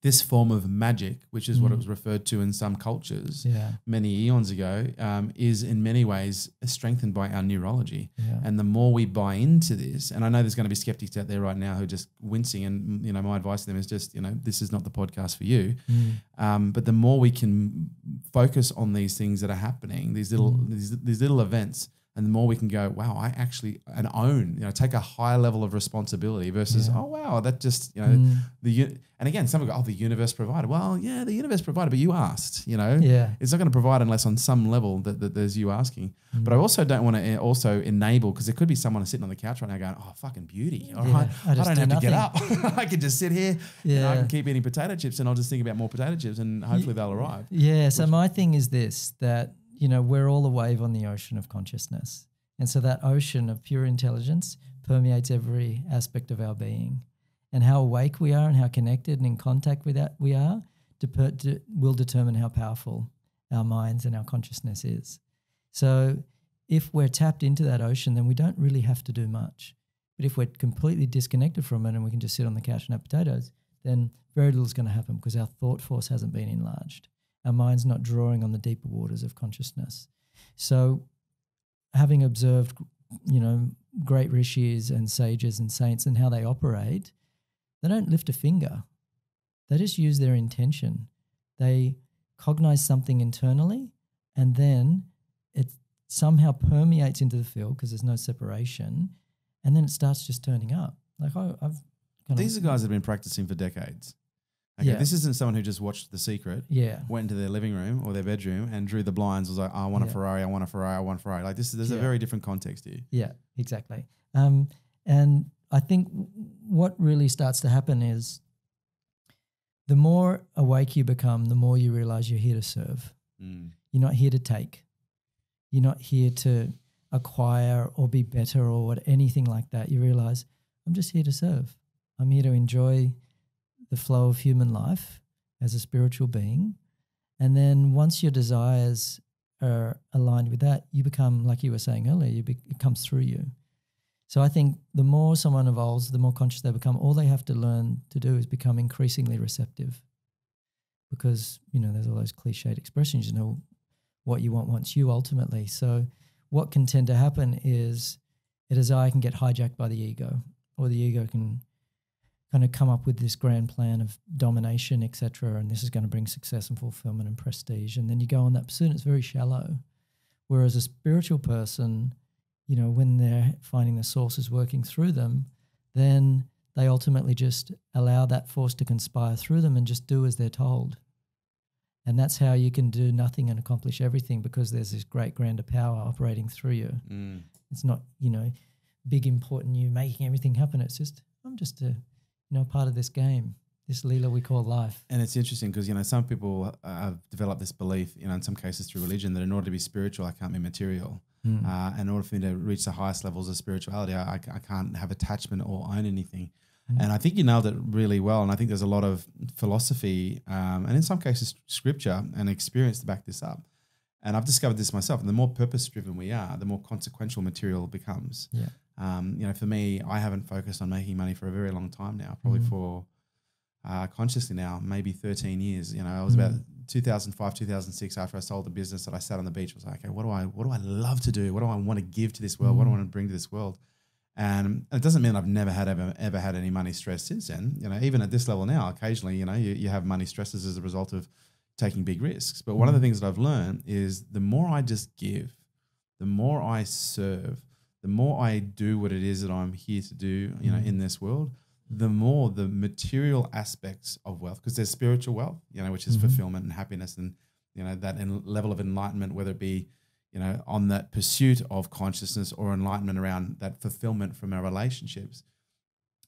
this form of magic, which is what it was referred to in some cultures many eons ago, is in many ways strengthened by our neurology. And the more we buy into this, and I know there's going to be skeptics out there right now who are just wincing, and my advice to them is just, this is not the podcast for you. But the more we can focus on these things that are happening, these little events, and the more we can go, wow, I actually take a higher level of responsibility versus, oh wow, that just and again, some go, oh, the universe provided. Well, yeah, the universe provided, but you asked, it's not going to provide unless on some level that there's you asking. But I also don't want to also enable, because there could be someone sitting on the couch right now going, oh, fucking beauty. All right, I don't have to get up. I can just sit here. I can keep eating potato chips and I'll just think about more potato chips and hopefully they'll arrive. So my thing is this, that we're all a wave on the ocean of consciousness. And so that ocean of pure intelligence permeates every aspect of our being. And how awake we are and how connected and in contact with that we are will determine how powerful our minds and our consciousness is. So if we're tapped into that ocean, then we don't really have to do much. But if we're completely disconnected from it and we can just sit on the couch and have potatoes, then very little is going to happen because our thought force hasn't been enlarged. Our mind's not drawing on the deeper waters of consciousness. So having observed, great rishis and sages and saints and how they operate, they don't lift a finger. They just use their intention. They cognize something internally and then it somehow permeates into the field because there's no separation, and then it starts just turning up. Like these are guys that have been practicing for decades. Okay, this isn't someone who just watched The Secret, went into their living room or their bedroom and drew the blinds, was like, oh, I want a Ferrari, I want a Ferrari, I want a Ferrari. Like there's a very different context here. Yeah, exactly. And I think what really starts to happen is the more awake you become, the more you realize you're here to serve. You're not here to take. You're not here to acquire or be better or anything like that. You realize, I'm just here to serve. I'm here to enjoy the flow of human life as a spiritual being. And then once your desires are aligned with that, you become, like you were saying earlier, it comes through you. So I think the more someone evolves, the more conscious they become. All they have to learn to do is become increasingly receptive, because, there's all those cliched expressions, what you want wants you ultimately. So what can tend to happen is a desire can get hijacked by the ego, or the ego can kind of come up with this grand plan of domination, etc., and this is going to bring success and fulfillment and prestige. And then you go on that pursuit, and it's very shallow. Whereas a spiritual person, when they're finding the sources working through them, then they ultimately just allow that force to conspire through them and just do as they're told. And that's how you can do nothing and accomplish everything, because there's this great grander power operating through you. It's not, big, important you making everything happen. It's just, I'm just a part of this game, this Leela we call life. And it's interesting because, some people have developed this belief, in some cases through religion, that in order to be spiritual, I can't be material. In order for me to reach the highest levels of spirituality, I can't have attachment or own anything. And I think you nailed it really well. And I think there's a lot of philosophy and in some cases scripture and experience to back this up. And I've discovered this myself. And the more purpose-driven we are, the more consequential material becomes. Yeah. For me, I haven't focused on making money for a very long time now, probably for consciously now, maybe 13 years. I was about 2005, 2006 after I sold the business that I sat on the beach. I was like, okay, what do I love to do? What do I want to give to this world? What do I want to bring to this world? And it doesn't mean I've never had any money stress since then. Even at this level now, occasionally, you have money stresses as a result of taking big risks. But one of the things that I've learned is the more I just give, the more I serve, the more I do what it is that I'm here to do, in this world, the more the material aspects of wealth, because there's spiritual wealth, which is fulfillment and happiness and, that level of enlightenment, whether it be, on that pursuit of consciousness or enlightenment around that fulfillment from our relationships.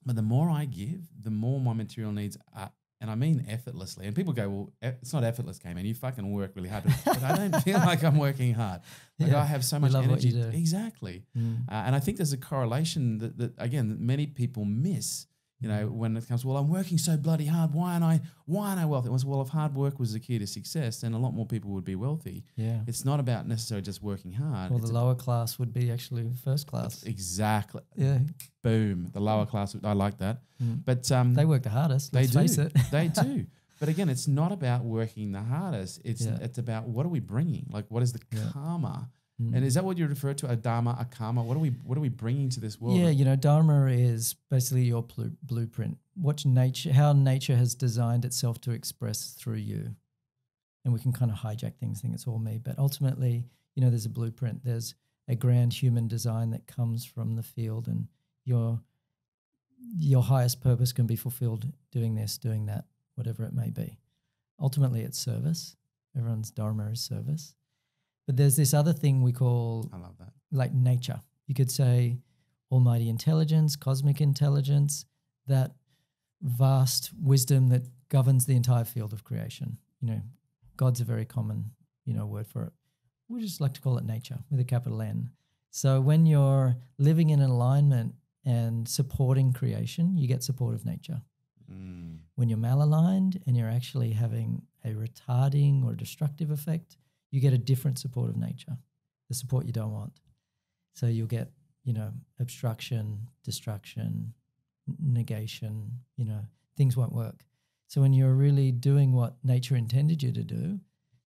But the more I give, the more my material needs are, and I mean effortlessly. And people go, well, it's not effortless, K-Man. You fucking work really hard. But I don't feel like I'm working hard. I have so much love energy. What you do. Exactly. And I think there's a correlation that again, that many people miss. When it comes, well, I'm working so bloody hard. Why aren't I wealthy? It was, well, if hard work was the key to success, then a lot more people would be wealthy. Yeah. It's not about necessarily just working hard. Well, the lower class would be actually first class. Exactly. Yeah. Boom. The lower class. I like that. But they work the hardest. Let's face it. They do. But again, it's not about working the hardest. It's about what are we bringing? Like, what is the karma? And is that what you refer to, a dharma, a karma? What are we bringing to this world? Yeah, dharma is basically your blueprint. How nature has designed itself to express through you. And we can kind of hijack things, think it's all me. But ultimately, there's a blueprint. There's a grand human design that comes from the field, and your highest purpose can be fulfilled doing this, doing that, whatever it may be. Ultimately, it's service. Everyone's dharma is service. But there's this other thing we call, I love that, like nature. You could say almighty intelligence, cosmic intelligence, that vast wisdom that governs the entire field of creation. God's a very common, word for it. We just like to call it nature with a capital N. So when you're living in alignment and supporting creation, you get support of nature. When you're malaligned and you're actually having a retarding or destructive effect, you get a different support of nature, the support you don't want. So you'll get, obstruction, destruction, negation, things won't work. So when you're really doing what nature intended you to do,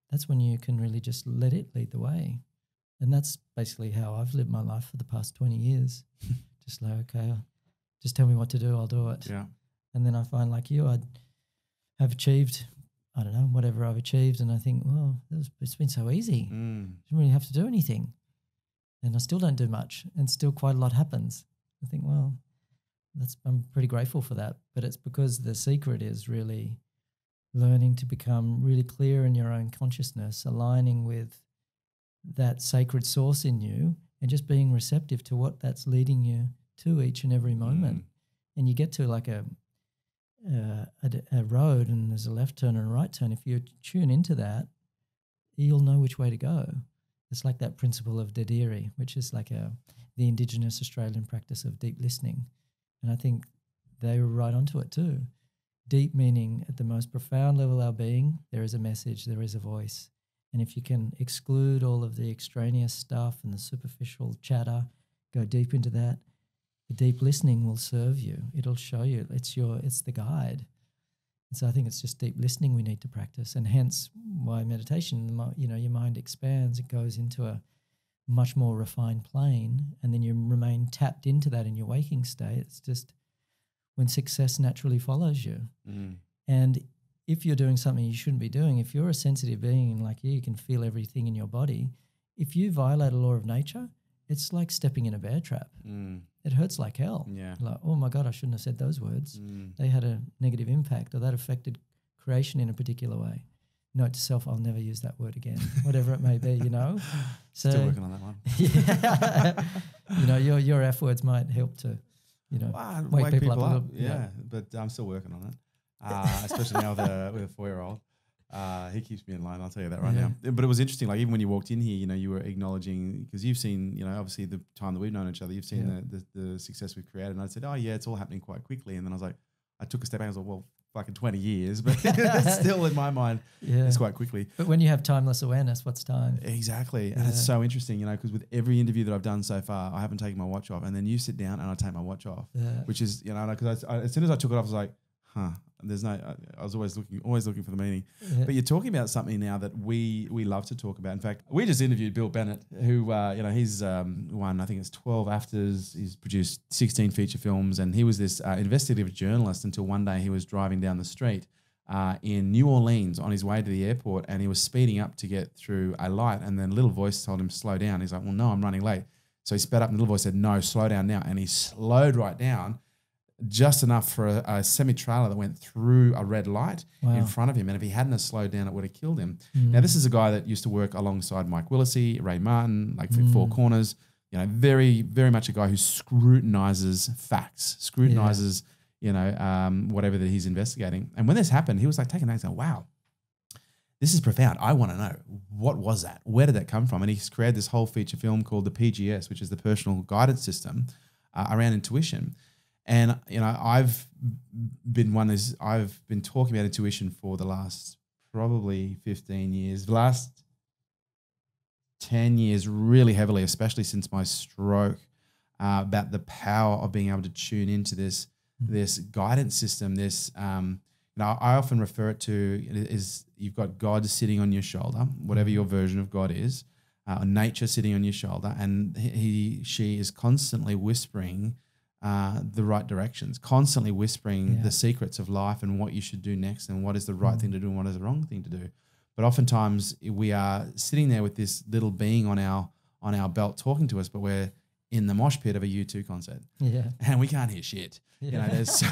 that's when you can really just let it lead the way. And that's basically how I've lived my life for the past 20 years. Just like, okay, just tell me what to do, I'll do it. Yeah. And then I find, like you, I have achieved, I don't know, whatever I've achieved, and I think, well, it's been so easy. Didn't really have to do anything. And I still don't do much, and still quite a lot happens. I think, well, I'm pretty grateful for that. But it's because the secret is really learning to become really clear in your own consciousness, aligning with that sacred source in you, and just being receptive to what that's leading you to each and every moment. And you get to like a road, and there's a left turn and a right turn. If you tune into that, you'll know which way to go. It's like that principle of Dediri, which is like the Indigenous Australian practice of deep listening. And I think they were right onto it too. Deep meaning at the most profound level of our being, there is a message, there is a voice. And if you can exclude all of the extraneous stuff and the superficial chatter, go deep into that, the deep listening will serve you. It'll show you. It's the guide. And so I think it's just deep listening we need to practice, and hence why meditation, your mind expands. It goes into a much more refined plane, and then you remain tapped into that in your waking state. It's just when success naturally follows you. And if you're doing something you shouldn't be doing, if you're a sensitive being like you can feel everything in your body. If you violate a law of nature, it's like stepping in a bear trap. It hurts like hell. Yeah. Like, oh my God, I shouldn't have said those words. They had a negative impact, or that affected creation in a particular way. Note to self, I'll never use that word again, whatever it may be, you know. So, Still working on that one. Yeah. You know, your F words might help to, you know, wake people up a little. Yeah, but I'm still working on it, especially now with a 4-year-old. He keeps me in line, I'll tell you that right now. But it was interesting, like even when you walked in here, you know, you were acknowledging, because you've seen, you know, obviously the time that we've known each other, you've seen the success we've created. And I said, oh yeah, it's all happening quite quickly. And then I was like, I took a step back, I was like, well, fucking 20 years, but still in my mind, it's quite quickly. But when you have timeless awareness, what's time? Exactly. And it's so interesting, you know, because with every interview that I've done so far, I haven't taken my watch off. And then you sit down and I take my watch off, which is, you know, because as soon as I took it off, I was like, there's no. I was always looking for the meaning. But you're talking about something now that we love to talk about. In fact, we just interviewed Bill Bennett, who you know, he's won, I think it's 12 AFTRs. He's produced 16 feature films, and he was this investigative journalist until one day he was driving down the street in New Orleans on his way to the airport, and he was speeding up to get through a light, and then a little voice told him slow down. He's like, well, no, I'm running late. So he sped up, and the little voice said, no, slow down now, and he slowed right down. Just enough for a semi-trailer that went through a red light in front of him. And if he hadn't have slowed down, it would have killed him. Now, this is a guy that used to work alongside Mike Willesee, Ray Martin, like Four Corners, you know, very, very much a guy who scrutinizes facts, scrutinizes, you know, whatever that he's investigating. And when this happened, he was like taking notes and going, wow, this is profound. I want to know, what was that? Where did that come from? And he's created this whole feature film called the PGS, which is the Personal Guidance System around intuition. And, you know, I've been talking about intuition for the last probably 15 years, the last 10 years really heavily, especially since my stroke, about the power of being able to tune into this guidance system. This, you know, I often refer it to is you've got God sitting on your shoulder, whatever your version of God is, nature sitting on your shoulder, and she is constantly whispering the right directions, constantly whispering the secrets of life and what you should do next and what is the right thing to do and what is the wrong thing to do. But oftentimes we are sitting there with this little being on our belt talking to us, but we're in the mosh pit of a U2 concert. And we can't hear shit. You know, there's so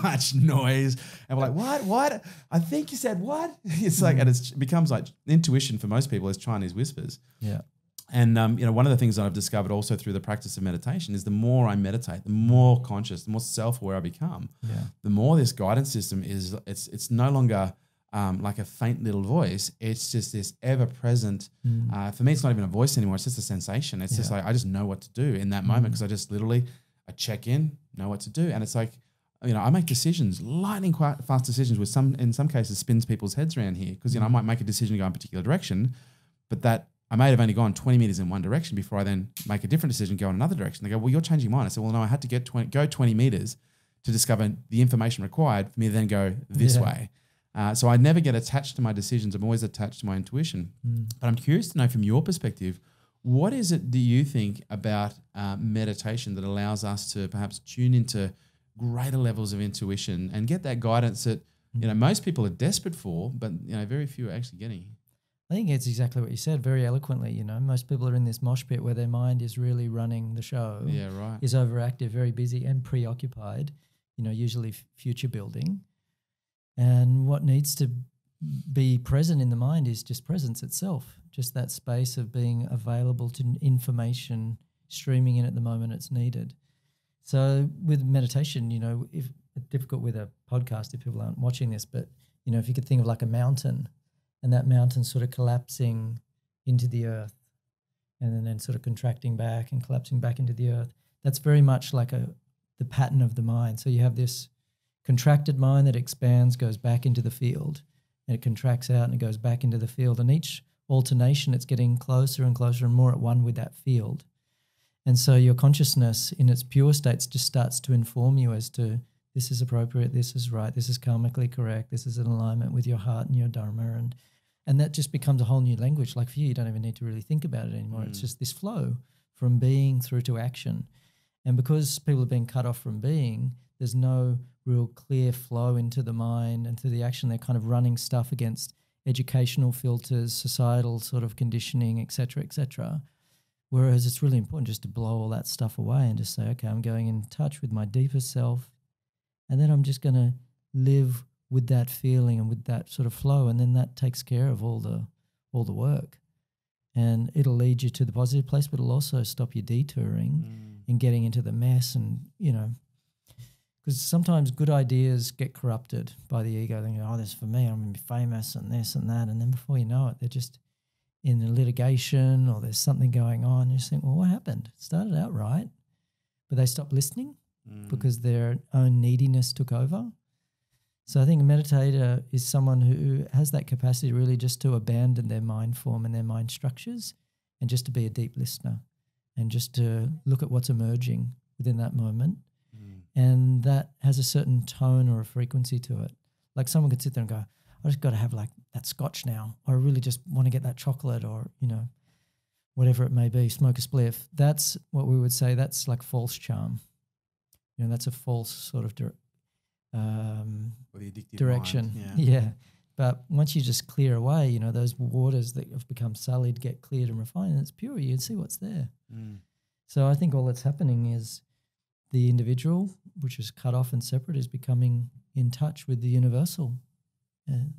much noise. And we're like, what? I think you said what? It's like, and it becomes like intuition for most people is Chinese whispers. And, you know, one of the things that I've discovered also through the practice of meditation is the more I meditate, the more conscious, the more self-aware I become, the more this guidance system is, it's no longer like a faint little voice. It's just this ever-present, for me, it's not even a voice anymore. It's just a sensation. It's just like, I just know what to do in that moment because I just literally, I check in, know what to do. And it's like, you know, I make decisions, lightning quite fast decisions, with in some cases spins people's heads around here because, you know, I might make a decision to go in a particular direction, but that I may have only gone 20 meters in one direction before I then make a different decision, go in another direction. They go, well, you're changing mine. I said, well, no, I had to go 20 meters to discover the information required for me to then go this way. So I never get attached to my decisions. I'm always attached to my intuition. But I'm curious to know from your perspective, what is it do you think about meditation that allows us to perhaps tune into greater levels of intuition and get that guidance that, you know, most people are desperate for, but, you know, very few are actually getting? I think it's exactly what you said very eloquently. You know, most people are in this mosh pit where their mind is really running the show. Is overactive, very busy and preoccupied, you know, usually future building. And what needs to be present in the mind is just presence itself, just that space of being available to information streaming in at the moment it's needed. So with meditation, you know, if it's difficult with a podcast if people aren't watching this, but, you know, if you could think of like a mountain, and that mountain sort of collapsing into the earth, and then sort of contracting back and collapsing back into the earth. That's very much like the pattern of the mind. So you have this contracted mind that expands, goes back into the field, and it contracts out and it goes back into the field. And each alternation, it's getting closer and closer and more at one with that field. And so your consciousness in its pure states just starts to inform you as to this is appropriate, this is right, this is karmically correct, this is in alignment with your heart and your dharma. And that just becomes a whole new language. Like for you don't even need to really think about it anymore. It's just this flow from being through to action. And because people have been cut off from being, there's no real clear flow into the mind and to the action. They're kind of running stuff against educational filters, societal sort of conditioning, et cetera, et cetera. Whereas it's really important just to blow all that stuff away and just say, okay, I'm going in touch with my deepest self, and then I'm just going to live with that feeling and with that sort of flow, and then that takes care of all the work. And it'll lead you to the positive place, but it'll also stop you detouring and getting into the mess. And, you know, because sometimes good ideas get corrupted by the ego. Thinking, oh, this is for me, I'm going to be famous and this and that. And then before you know it, they're just in a litigation or there's something going on. You just think, well, what happened? It started out right, but they stopped listening because their own neediness took over. So I think a meditator is someone who has that capacity really just to abandon their mind form and their mind structures and just to be a deep listener and just to look at what's emerging within that moment. And that has a certain tone or a frequency to it. Like someone could sit there and go, I just got to have like that scotch now, or I really just want to get that chocolate, or, you know, whatever it may be, smoke a spliff. That's what we would say, that's like false charm. You know, that's a false sort of direction. Yeah. But once you just clear away, you know, those waters that have become sullied get cleared and refined, and it's pure, you can see what's there. So I think all that's happening is the individual, which is cut off and separate, is becoming in touch with the universal,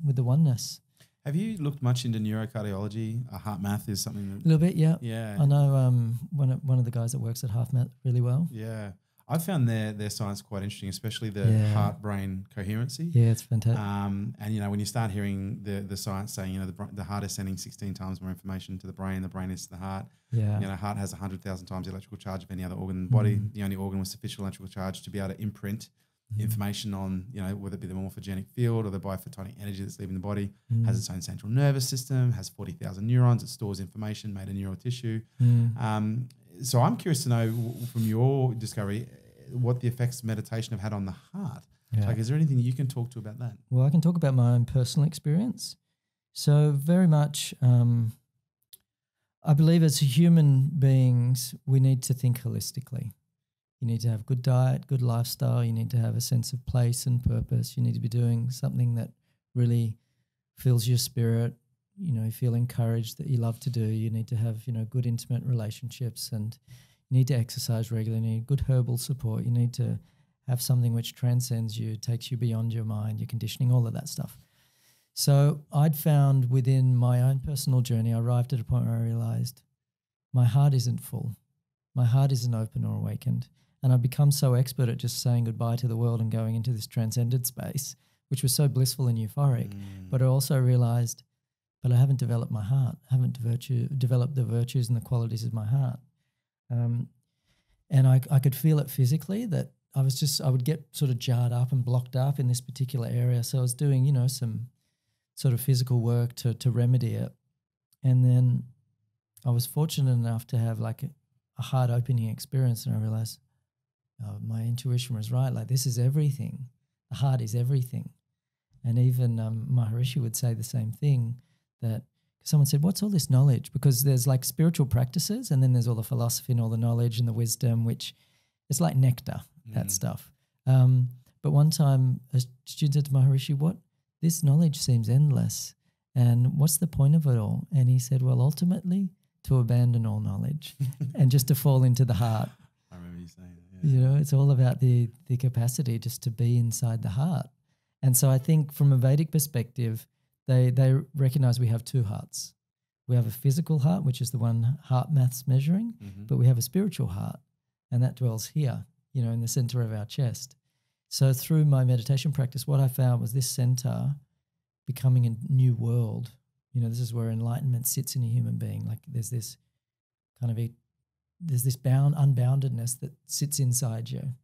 with the oneness. Have you looked much into neurocardiology? Heart math is something that... A little bit, yeah. Yeah. I know one of the guys that works at Heart Math really well. Yeah. I found their science quite interesting, especially the heart-brain coherency. Yeah, it's fantastic. And, you know, when you start hearing the science saying, you know, the heart is sending 16 times more information to the brain is to the heart. Yeah. You know, heart has 100,000 times the electrical charge of any other organ in the body. The only organ with sufficient electrical charge to be able to imprint information on, you know, whether it be the morphogenic field or the biophotonic energy that's leaving the body, has its own central nervous system, has 40,000 neurons, it stores information made of neural tissue. So I'm curious to know from your discovery what the effects meditation have had on the heart. Yeah. Like, is there anything that you can talk to about that? Well, I can talk about my own personal experience. So very much, I believe as human beings, we need to think holistically. You need to have good diet, good lifestyle. You need to have a sense of place and purpose. You need to be doing something that really fills your spirit. You know, you feel encouraged that you love to do. You need to have, you know, good intimate relationships, and you need to exercise regularly. You need good herbal support. You need to have something which transcends you, takes you beyond your mind, your conditioning, all of that stuff. So I'd found within my own personal journey, I arrived at a point where I realized my heart isn't full. My heart isn't open or awakened. And I've become so expert at just saying goodbye to the world and going into this transcended space, which was so blissful and euphoric. But I also realized, but I haven't developed my heart. I haven't developed the virtues and the qualities of my heart. And I could feel it physically that I would get sort of jarred up and blocked up in this particular area. So I was doing, you know, some sort of physical work to remedy it. And then I was fortunate enough to have like a heart opening experience, and I realized, oh, my intuition was right. Like, this is everything. The heart is everything. And even Maharishi would say the same thing, that someone said, what's all this knowledge? Because there's like spiritual practices, and then there's all the philosophy and all the knowledge and the wisdom, which is like nectar, that stuff. But one time a student said to Maharishi, this knowledge seems endless, and what's the point of it all? And he said, well, ultimately to abandon all knowledge and just to fall into the heart. I remember you saying that. You know, it's all about the capacity just to be inside the heart. And so I think from a Vedic perspective, they recognize we have two hearts. We have a physical heart, which is the one heart math's measuring, but we have a spiritual heart, and that dwells here, you know, in the center of our chest. So through my meditation practice, what I found was this center becoming a new world you know, this is where enlightenment sits in a human being. Like there's this kind of there's this unboundedness that sits inside you,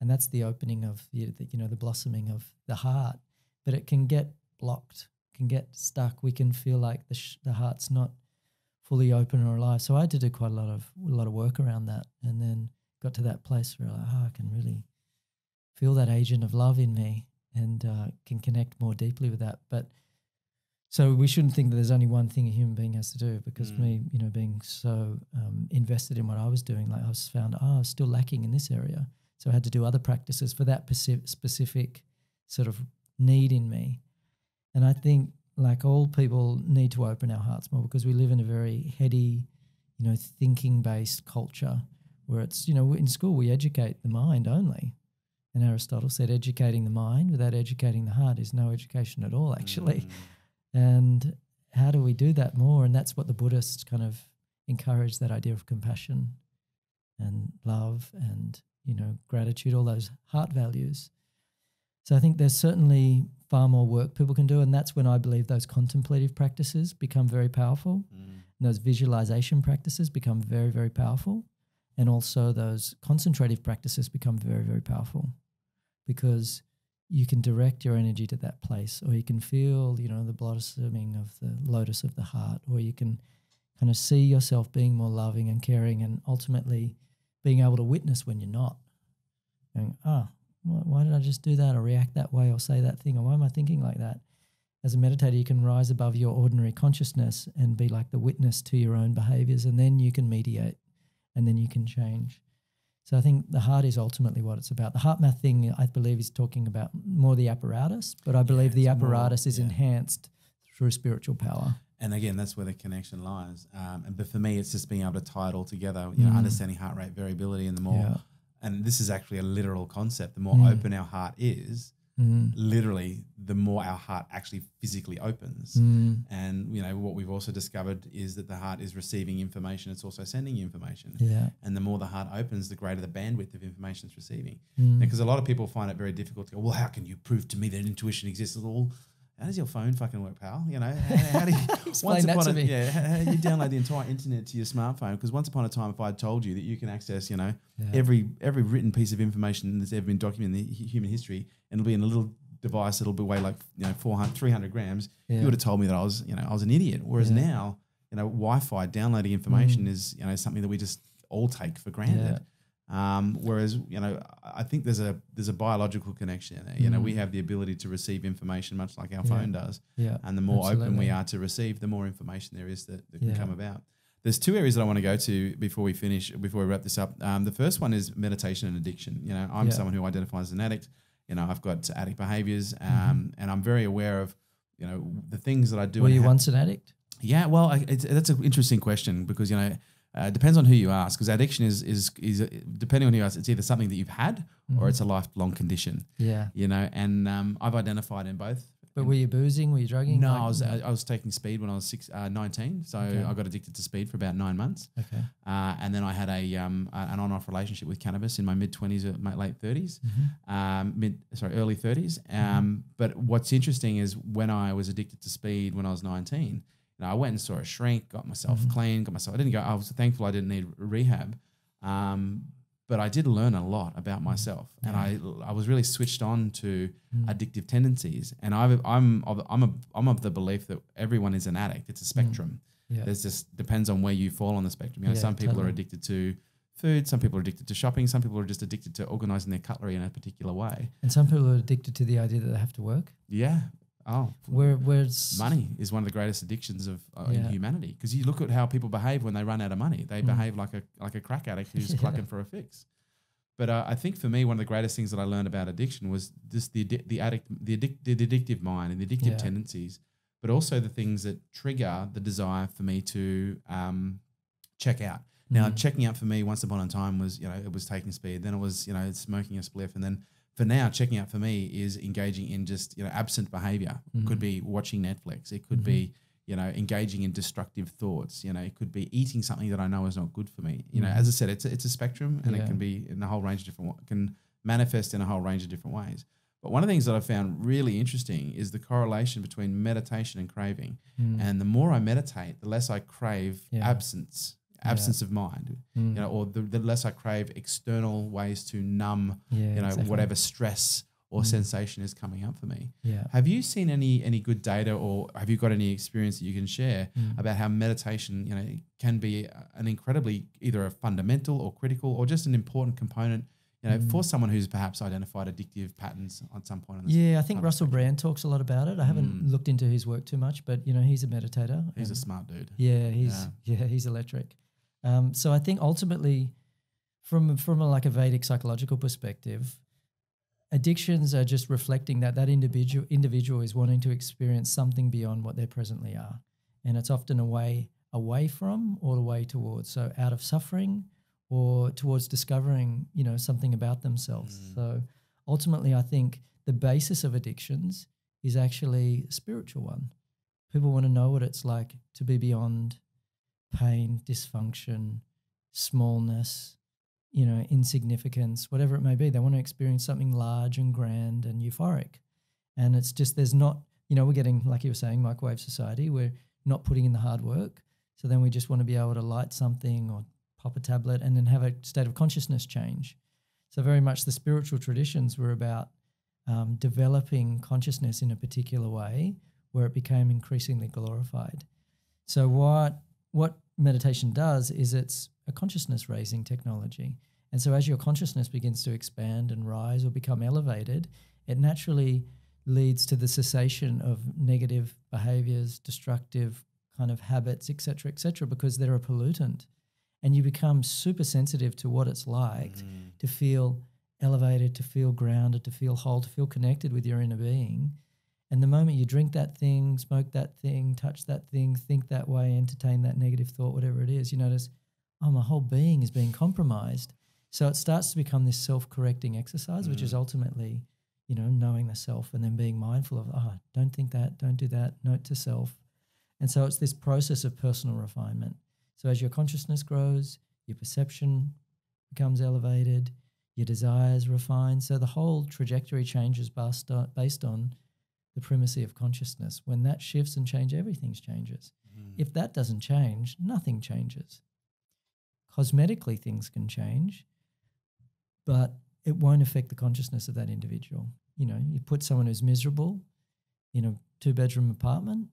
and that's the opening of the blossoming of the heart. But it can get blocked, can get stuck. We can feel like the heart's not fully open or alive. So I had to do quite a lot of work around that, and then got to that place where I can really feel that agent of love in me, and can connect more deeply with that. But so we shouldn't think that there's only one thing a human being has to do, because me, you know, being so invested in what I was doing, like I was found I was still lacking in this area. So I had to do other practices for that specific sort of need in me. And I think like all people need to open our hearts more, because we live in a very heady, you know, thinking-based culture where it's, you know, in school we educate the mind only. And Aristotle said educating the mind without educating the heart is no education at all, actually. And how do we do that more? And that's what the Buddhists kind of encourage, that idea of compassion and love and, you know, gratitude, all those heart values. So I think there's certainly far more work people can do, and that's when I believe those contemplative practices become very powerful, and those visualization practices become very, very powerful, and also those concentrative practices become very, very powerful, because you can direct your energy to that place, or you can feel, you know, the blossoming of the lotus of the heart, or you can kind of see yourself being more loving and caring, and ultimately being able to witness when you're not. Going, why did I just do that or react that way or say that thing, or why am I thinking like that? As a meditator, you can rise above your ordinary consciousness and be like the witness to your own behaviors, and then you can mediate, and then you can change. So I think the heart is ultimately what it's about. The heart math thing, I believe, is talking about more the apparatus, but I believe the apparatus is enhanced through spiritual power. And again, that's where the connection lies. But for me, it's just being able to tie it all together, you know, understanding heart rate variability, and the more, and this is actually a literal concept, the more open our heart is, literally, the more our heart actually physically opens. And, you know, what we've also discovered is that the heart is receiving information. It's also sending information. And the more the heart opens, the greater the bandwidth of information it's receiving. Because a lot of people find it very difficult to go, well, how can you prove to me that intuition exists at all? How does your phone fucking work, pal? You know, how do you, Explain that to me. Yeah, how do you download the entire internet to your smartphone? Because once upon a time, if I had told you that you can access, you know, every written piece of information that's ever been documented in human history, and it'll be in a little device that'll be weigh like, you know, 300 grams, you would have told me that I was an idiot. Whereas now, you know, Wi-Fi downloading information is, you know, something that we just all take for granted. Whereas, you know, I think there's a biological connection. You know, we have the ability to receive information much like our phone does. And the more open we are to receive, the more information there is that can come about. There's two areas that I want to go to before we wrap this up. The first one is meditation and addiction. You know, I'm someone who identifies as an addict. You know, I've got addict behaviors, and I'm very aware of, you know, the things that I do. Were you once an addict? Yeah, well, that's an interesting question, because, you know, it depends on who you ask, because addiction is depending on who you ask, it's either something that you've had or it's a lifelong condition. You know, and I've identified in both. But were you boozing? Were you drugging? No, I was taking speed when I was 19. So I got addicted to speed for about 9 months. And then I had an on-off relationship with cannabis in my mid-20s or my late 30s, early 30s. But what's interesting is when I was addicted to speed when I was 19, you know, I went and saw a shrink, got myself clean, I was thankful I didn't need rehab. But I did learn a lot about myself, and I was really switched on to addictive tendencies. And I'm of the belief that everyone is an addict. It's a spectrum. There's just depends on where you fall on the spectrum. You know, some people are addicted to food, some people are addicted to shopping, some people are just addicted to organising their cutlery in a particular way. And some people are addicted to the idea that they have to work. Where's money is one of the greatest addictions of in humanity, because you look at how people behave when they run out of money. They behave like a crack addict who's clucking for a fix. But I think for me, one of the greatest things that I learned about addiction was just the addictive mind and the addictive tendencies, but also the things that trigger the desire for me to check out. Now, checking out for me once upon a time was, you know, it was taking speed. Then it was, you know, smoking a spliff, and then for now, checking out for me is engaging in just, you know, absent behavior. It could be watching Netflix. It could be, you know, engaging in destructive thoughts. You know, it could be eating something that I know is not good for me. You know, as I said, it's a spectrum, and it can be in a whole range of different, can manifest in a whole range of different ways. But one of the things that I found really interesting is the correlation between meditation and craving. And the more I meditate, the less I crave absence of mind, or the less I crave external ways to numb, whatever stress or sensation is coming up for me. Yeah. Have you seen any good data, or have you got any experience that you can share about how meditation, can be an incredibly either a fundamental or critical or just an important component, for someone who's perhaps identified addictive patterns at some point? I think Russell Brand talks a lot about it. I haven't looked into his work too much, but he's a meditator. He's a smart dude. Yeah, he's electric. So I think ultimately, from a Vedic psychological perspective, addictions are just reflecting that individual is wanting to experience something beyond what they presently are, and it's often a way away from or a way towards. So out of suffering or towards discovering, something about themselves. So ultimately, I think the basis of addictions is actually a spiritual one. People want to know what it's like to be beyond pain, dysfunction, smallness, insignificance, whatever it may be. They want to experience something large and grand and euphoric. And it's just, there's not, we're getting, like you were saying, microwave society. We're not putting in the hard work. So then we just want to be able to light something or pop a tablet and then have a state of consciousness change. So very much the spiritual traditions were about developing consciousness in a particular way where it became increasingly glorified. So what meditation does is it's a consciousness raising technology. And so as your consciousness begins to expand and rise or become elevated, it naturally leads to the cessation of negative behaviors, destructive kind of habits, et cetera, because they're a pollutant. And you become super sensitive to what it's like to feel elevated, to feel grounded, to feel whole, to feel connected with your inner being. And the moment you drink that thing, smoke that thing, touch that thing, think that way, entertain that negative thought, whatever it is, you notice, my whole being is being compromised. So it starts to become this self-correcting exercise, which is ultimately, knowing the self and then being mindful of, don't think that, don't do that, note to self. And so it's this process of personal refinement. So as your consciousness grows, your perception becomes elevated, your desires refine. So the whole trajectory changes based on the primacy of consciousness. When that shifts and changes, everything changes. If that doesn't change, nothing changes. Cosmetically, things can change, but it won't affect the consciousness of that individual. You put someone who's miserable in a 2-bedroom apartment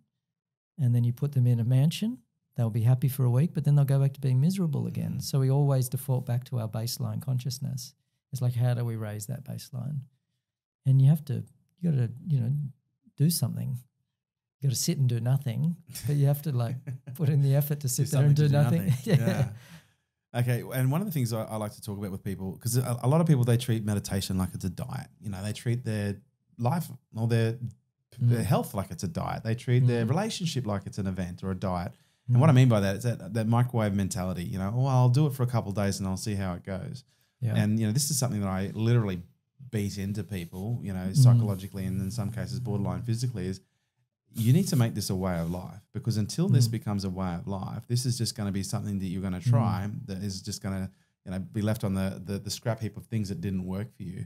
and then you put them in a mansion, they'll be happy for a week, but then they'll go back to being miserable again. So we always default back to our baseline consciousness. It's like, how do we raise that baseline? And you got to, do something. You got to sit and do nothing, but you have to put in the effort to sit there and do nothing. Yeah. Okay, and one of the things I like to talk about with people, because a lot of people, they treat meditation like it's a diet. They treat their life or their health like it's a diet. They treat their relationship like it's an event or a diet. And what I mean by that is that microwave mentality, I'll do it for a couple of days and I'll see how it goes. Yeah. And, this is something that I literally beat into people, psychologically and in some cases borderline physically, is you need to make this a way of life, because until this becomes a way of life, this is just going to be something that you're going to try that is just going to be left on the scrap heap of things that didn't work for you.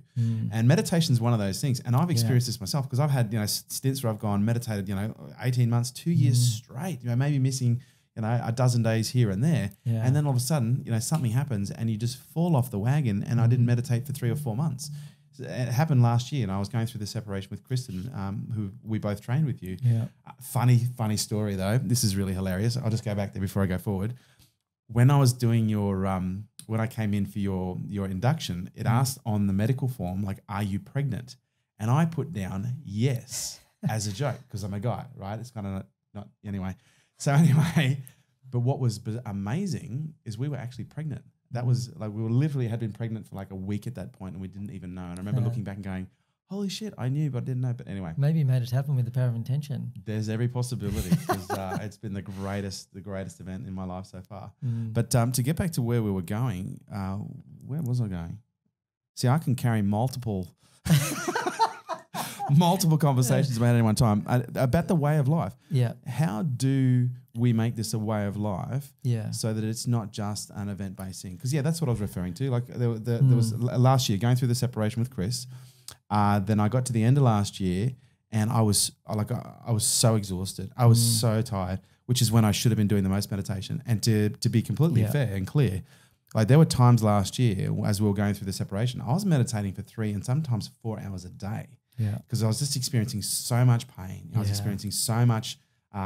And meditation is one of those things. And I've experienced this myself, because I've had, stints where I've gone meditated, 18 months, 2 years straight, maybe missing, a dozen days here and there. Yeah. And then all of a sudden, something happens and you just fall off the wagon, and I didn't meditate for 3 or 4 months. It happened last year, and I was going through the separation with Kristen, who we both trained with you. Yeah. Funny story though. This is really hilarious. I'll just go back there before I go forward. When I was doing when I came in for your induction, it asked on the medical form, are you pregnant? And I put down yes as a joke, because I'm a guy, right? It's kind of not anyway. So anyway, but what was amazing is we were actually pregnant. That was we were literally had been pregnant for a week at that point, and we didn't even know. And I remember looking back and going, holy shit, I knew, but I didn't know. But anyway. Maybe you made it happen with the power of intention. There's every possibility, because it's been the greatest event in my life so far. But to get back to where we were going, where was I going? See, I can carry multiple conversations about it at one time about the way of life. Yeah. How do we make this a way of life? Yeah. So that it's not just an event-based thing? Because that's what I was referring to. There was last year going through the separation with Chris. Then I got to the end of last year and I was so exhausted. I was so tired, which is when I should have been doing the most meditation. And to be completely fair and clear, like there were times last year as we were going through the separation, I was meditating for 3 and sometimes 4 hours a day. Yeah. Because I was just experiencing so much pain. I was experiencing so much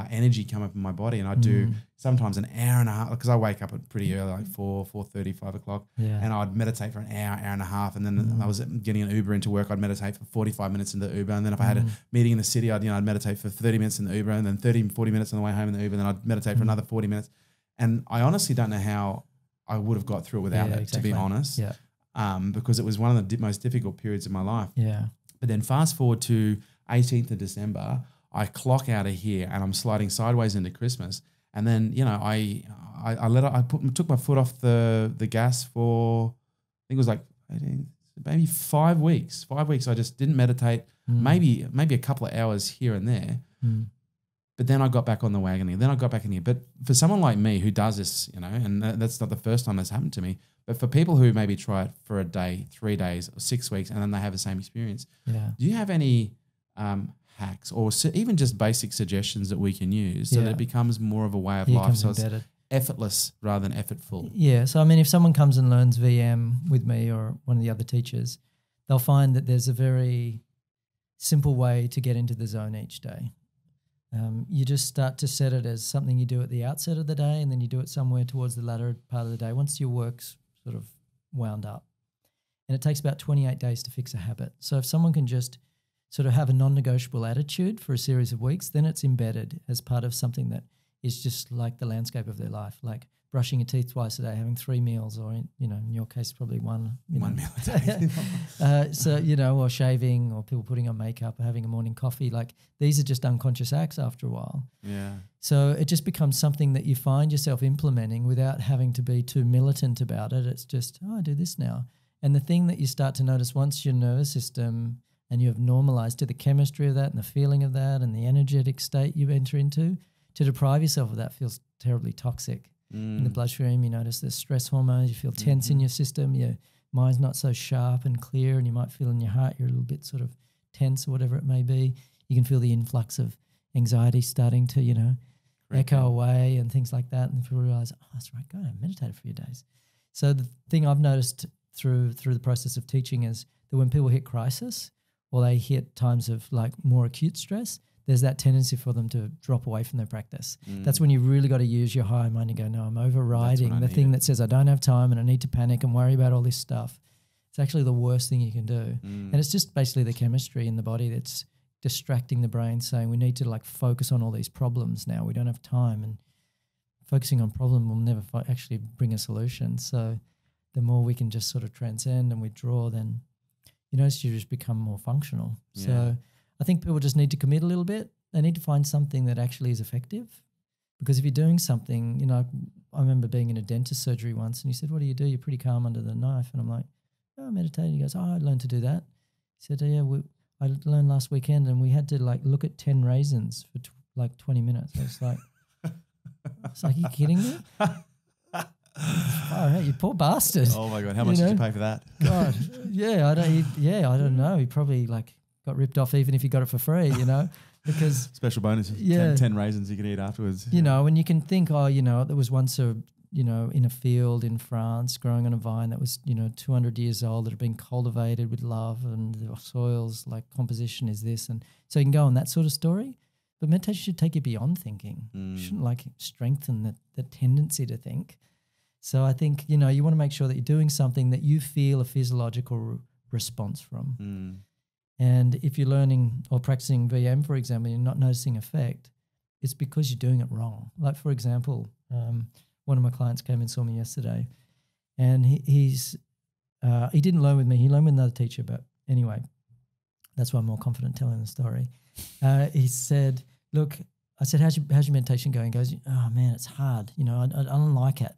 energy come up in my body. And I'd do sometimes an hour and a half, because I wake up at pretty early, like 4:30, 5 o'clock. Yeah. And I'd meditate for an hour, hour and a half. And then I was getting an Uber into work. I'd meditate for 45 minutes in the Uber. And then if I had a meeting in the city, I'd meditate for 30 minutes in the Uber, and then 30, 40 minutes on the way home in the Uber. And then I'd meditate for another 40 minutes. And I honestly don't know how I would have got through it without it, to be honest. Yeah. Because it was one of the most difficult periods of my life. Yeah. But then fast forward to 18th of December, I clock out of here and I'm sliding sideways into Christmas. And then, I took my foot off the gas for, I think it was like maybe 5 weeks. 5 weeks I just didn't meditate, maybe a couple of hours here and there. But then I got back on the wagon again. Then I got back in here. But for someone like me who does this, and that's not the first time that's happened to me, but for people who maybe try it for a day, 3 days, or 6 weeks, and then they have the same experience, do you have any hacks or even just basic suggestions that we can use so that it becomes more of a way of life, so it's effortless rather than effortful? Yeah. So, I mean, if someone comes and learns VM with me or one of the other teachers, they'll find that there's a very simple way to get into the zone each day. You just start to set it as something you do at the outset of the day, and then you do it somewhere towards the latter part of the day once your work's sort of wound up. And it takes about 28 days to fix a habit. So if someone can just sort of have a non-negotiable attitude for a series of weeks, then it's embedded as part of something that is just like the landscape of their life, like brushing your teeth twice a day, having 3 meals, or in your case probably one meal a day. Or shaving, or people putting on makeup, or having a morning coffee. Like, these are just unconscious acts after a while. Yeah. So it just becomes something that you find yourself implementing without having to be too militant about it. It's just, I do this now. And the thing that you start to notice once your nervous system and you have normalized to the chemistry of that and the feeling of that and the energetic state you enter into, to deprive yourself of that feels terribly toxic. In the bloodstream, you notice there's stress hormones, you feel tense in your system, your mind's not so sharp and clear, and you might feel in your heart you're a little bit sort of tense or whatever it may be. You can feel the influx of anxiety starting to, echo away and things like that, and people realize, oh, that's right, go and meditate for a few days. So the thing I've noticed through the process of teaching is that when people hit crisis or they hit times of like more acute stress, there's that tendency for them to drop away from their practice. That's when you really got to use your higher mind and go, no, I'm overriding the thing that says I don't have time and I need to panic and worry about all this stuff. It's actually the worst thing you can do. And it's just basically the chemistry in the body that's distracting the brain, saying we need to like focus on all these problems now. We don't have time, and focusing on problem will never actually bring a solution. So the more we can just sort of transcend and withdraw, then you just become more functional. Yeah. So I think people just need to commit a little bit. They need to find something that actually is effective, because if you're doing something, I remember being in a dentist surgery once, and he said, what do you do? You're pretty calm under the knife. And I'm like, oh, I meditate. He goes, oh, I learned to do that. He said, I learned last weekend, and we had to like look at 10 raisins for like 20 minutes. I was like, are you kidding me? Oh, you poor bastard. Oh my God. How much did you pay for that? God. Yeah. I don't know. He probably like got ripped off even if you got it for free, because special bonuses, 10 raisins you can eat afterwards. And you can think, there was once in a field in France growing on a vine that was, 200 years old, that had been cultivated with love, and the soil's like composition is this. And so you can go on that sort of story, but meditation should take you beyond thinking. It shouldn't like strengthen the tendency to think. So I think, you want to make sure that you're doing something that you feel a physiological response from. And if you're learning or practicing VM, for example, you're not noticing effect, it's because you're doing it wrong. Like, for example, one of my clients came and saw me yesterday, and he didn't learn with me. He learned with another teacher, but anyway, that's why I'm more confident telling the story. He said, look, I said, how's your meditation going? He goes, oh, man, it's hard. I don't like it.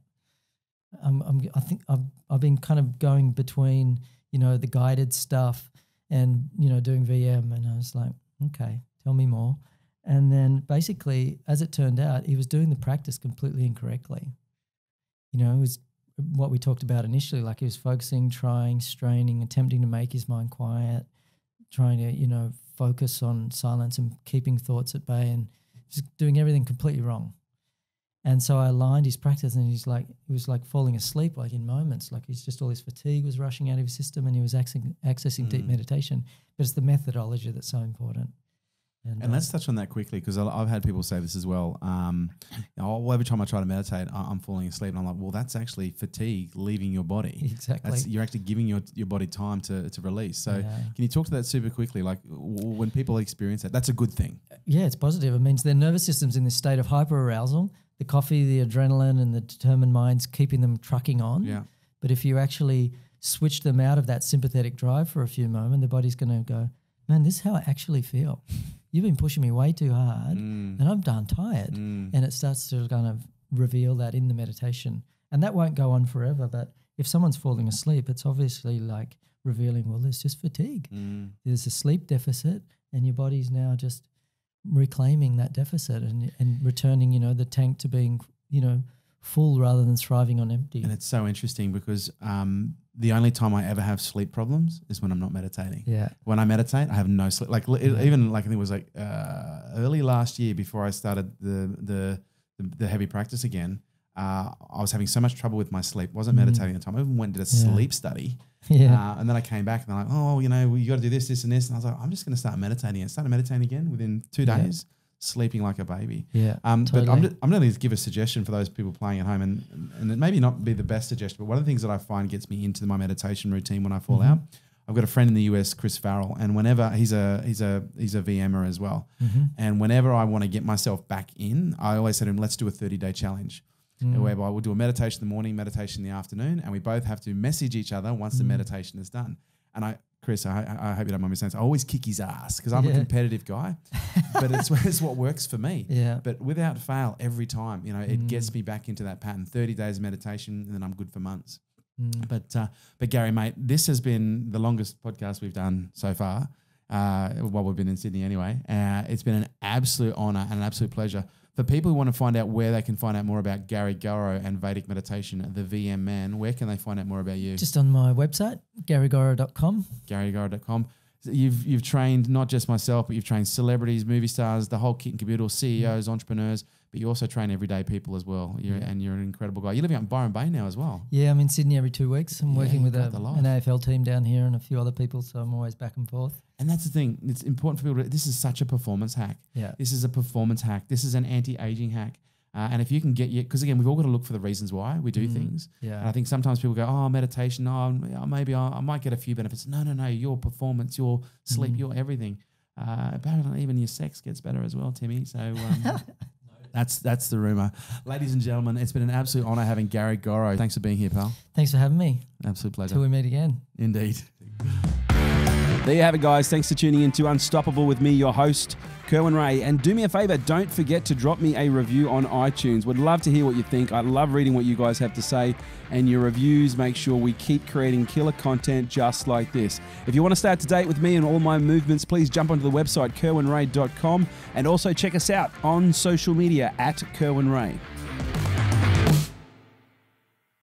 I think I've been kind of going between, the guided stuff and, doing VM. And I was like, okay, tell me more. And then basically, as it turned out, he was doing the practice completely incorrectly. It was what we talked about initially, like he was focusing, trying, straining, attempting to make his mind quiet, trying to, focus on silence and keeping thoughts at bay and just doing everything completely wrong. And so I aligned his practice, and he was like falling asleep, like in moments, like all his fatigue was rushing out of his system, and he was accessing deep meditation. But it's the methodology that's so important. And let's touch on that quickly, because I've had people say this as well. Every time I try to meditate, I'm falling asleep, and I'm like, well, that's actually fatigue leaving your body. Exactly. You're actually giving your body time to release. So can you talk to that super quickly? Like when people experience that, that's a good thing. Yeah, it's positive. It means their nervous system's in this state of hyperarousal. The coffee, the adrenaline, and the determined mind's keeping them trucking on. Yeah. But if you actually switch them out of that sympathetic drive for a few moments, the body's going to go, man, this is how I actually feel. You've been pushing me way too hard and I'm done tired. And it starts to kind of reveal that in the meditation. And that won't go on forever. But if someone's falling asleep, it's obviously like revealing, well, there's just fatigue. There's a sleep deficit, and your body's now just reclaiming that deficit and returning, the tank to being, full rather than thriving on empty. And it's so interesting because the only time I ever have sleep problems is when I'm not meditating. Yeah. When I meditate, I have no sleep. Even I think it was early last year before I started the heavy practice again. I was having so much trouble with my sleep. Wasn't meditating at the time. I even went and did a sleep study. Yeah. And then I came back and they're like, oh, you got to do this, and this. And I was like, I'm just going to start meditating. And started meditating again within 2 days. Sleeping like a baby. Yeah. Totally. But I'm going to give a suggestion for those people playing at home, and it maybe not be the best suggestion, but one of the things that I find gets me into my meditation routine when I fall out. I've got a friend in the US, Chris Farrell, and whenever he's a VMer as well, and whenever I want to get myself back in, I always say to him, let's do a 30-day challenge. Whereby we'll do a meditation in the morning, meditation in the afternoon, and we both have to message each other once the meditation is done. And Chris, I hope you don't mind me saying this, I always kick his ass because I'm a competitive guy, but it's what works for me. Yeah. But without fail, every time, it gets me back into that pattern. 30 days of meditation, and then I'm good for months. But Gary, mate, this has been the longest podcast we've done so far, while we've been in Sydney anyway. It's been an absolute honour and an absolute pleasure. For people who want to find out where they can find out more about Gary Gorrow and Vedic meditation, the VM man, where can they find out more about you? Just on my website, garygorrow.com. garygorrow.com. You've trained not just myself, but you've trained celebrities, movie stars, the whole kit and caboodle, CEOs, entrepreneurs, but you also train everyday people as well. And you're an incredible guy. You're living out in Byron Bay now as well. Yeah, I'm in Sydney every 2 weeks. I'm working with an AFL team down here and a few other people, so I'm always back and forth. And that's the thing. It's important for people this is such a performance hack. Yeah. This is a performance hack. This is an anti-aging hack. And if you can get because again, we've all got to look for the reasons why we do things. Yeah. And I think sometimes people go, oh, meditation, maybe I might get a few benefits. No. Your performance, your sleep, your everything. Apparently even your sex gets better as well, Timmy. So that's the rumor. Ladies and gentlemen, it's been an absolute honor having Gary Gorrow. Thanks for being here, pal. Thanks for having me. Absolute pleasure. Till we meet again. Indeed. There you have it, guys. Thanks for tuning in to Unstoppable with me, your host, Kerwin Ray. And do me a favor, don't forget to drop me a review on iTunes. Would love to hear what you think. I love reading what you guys have to say. And your reviews make sure we keep creating killer content just like this. If you want to stay up to date with me and all my movements, please jump onto the website, kerwinray.com. And also check us out on social media at Kerwin Ray.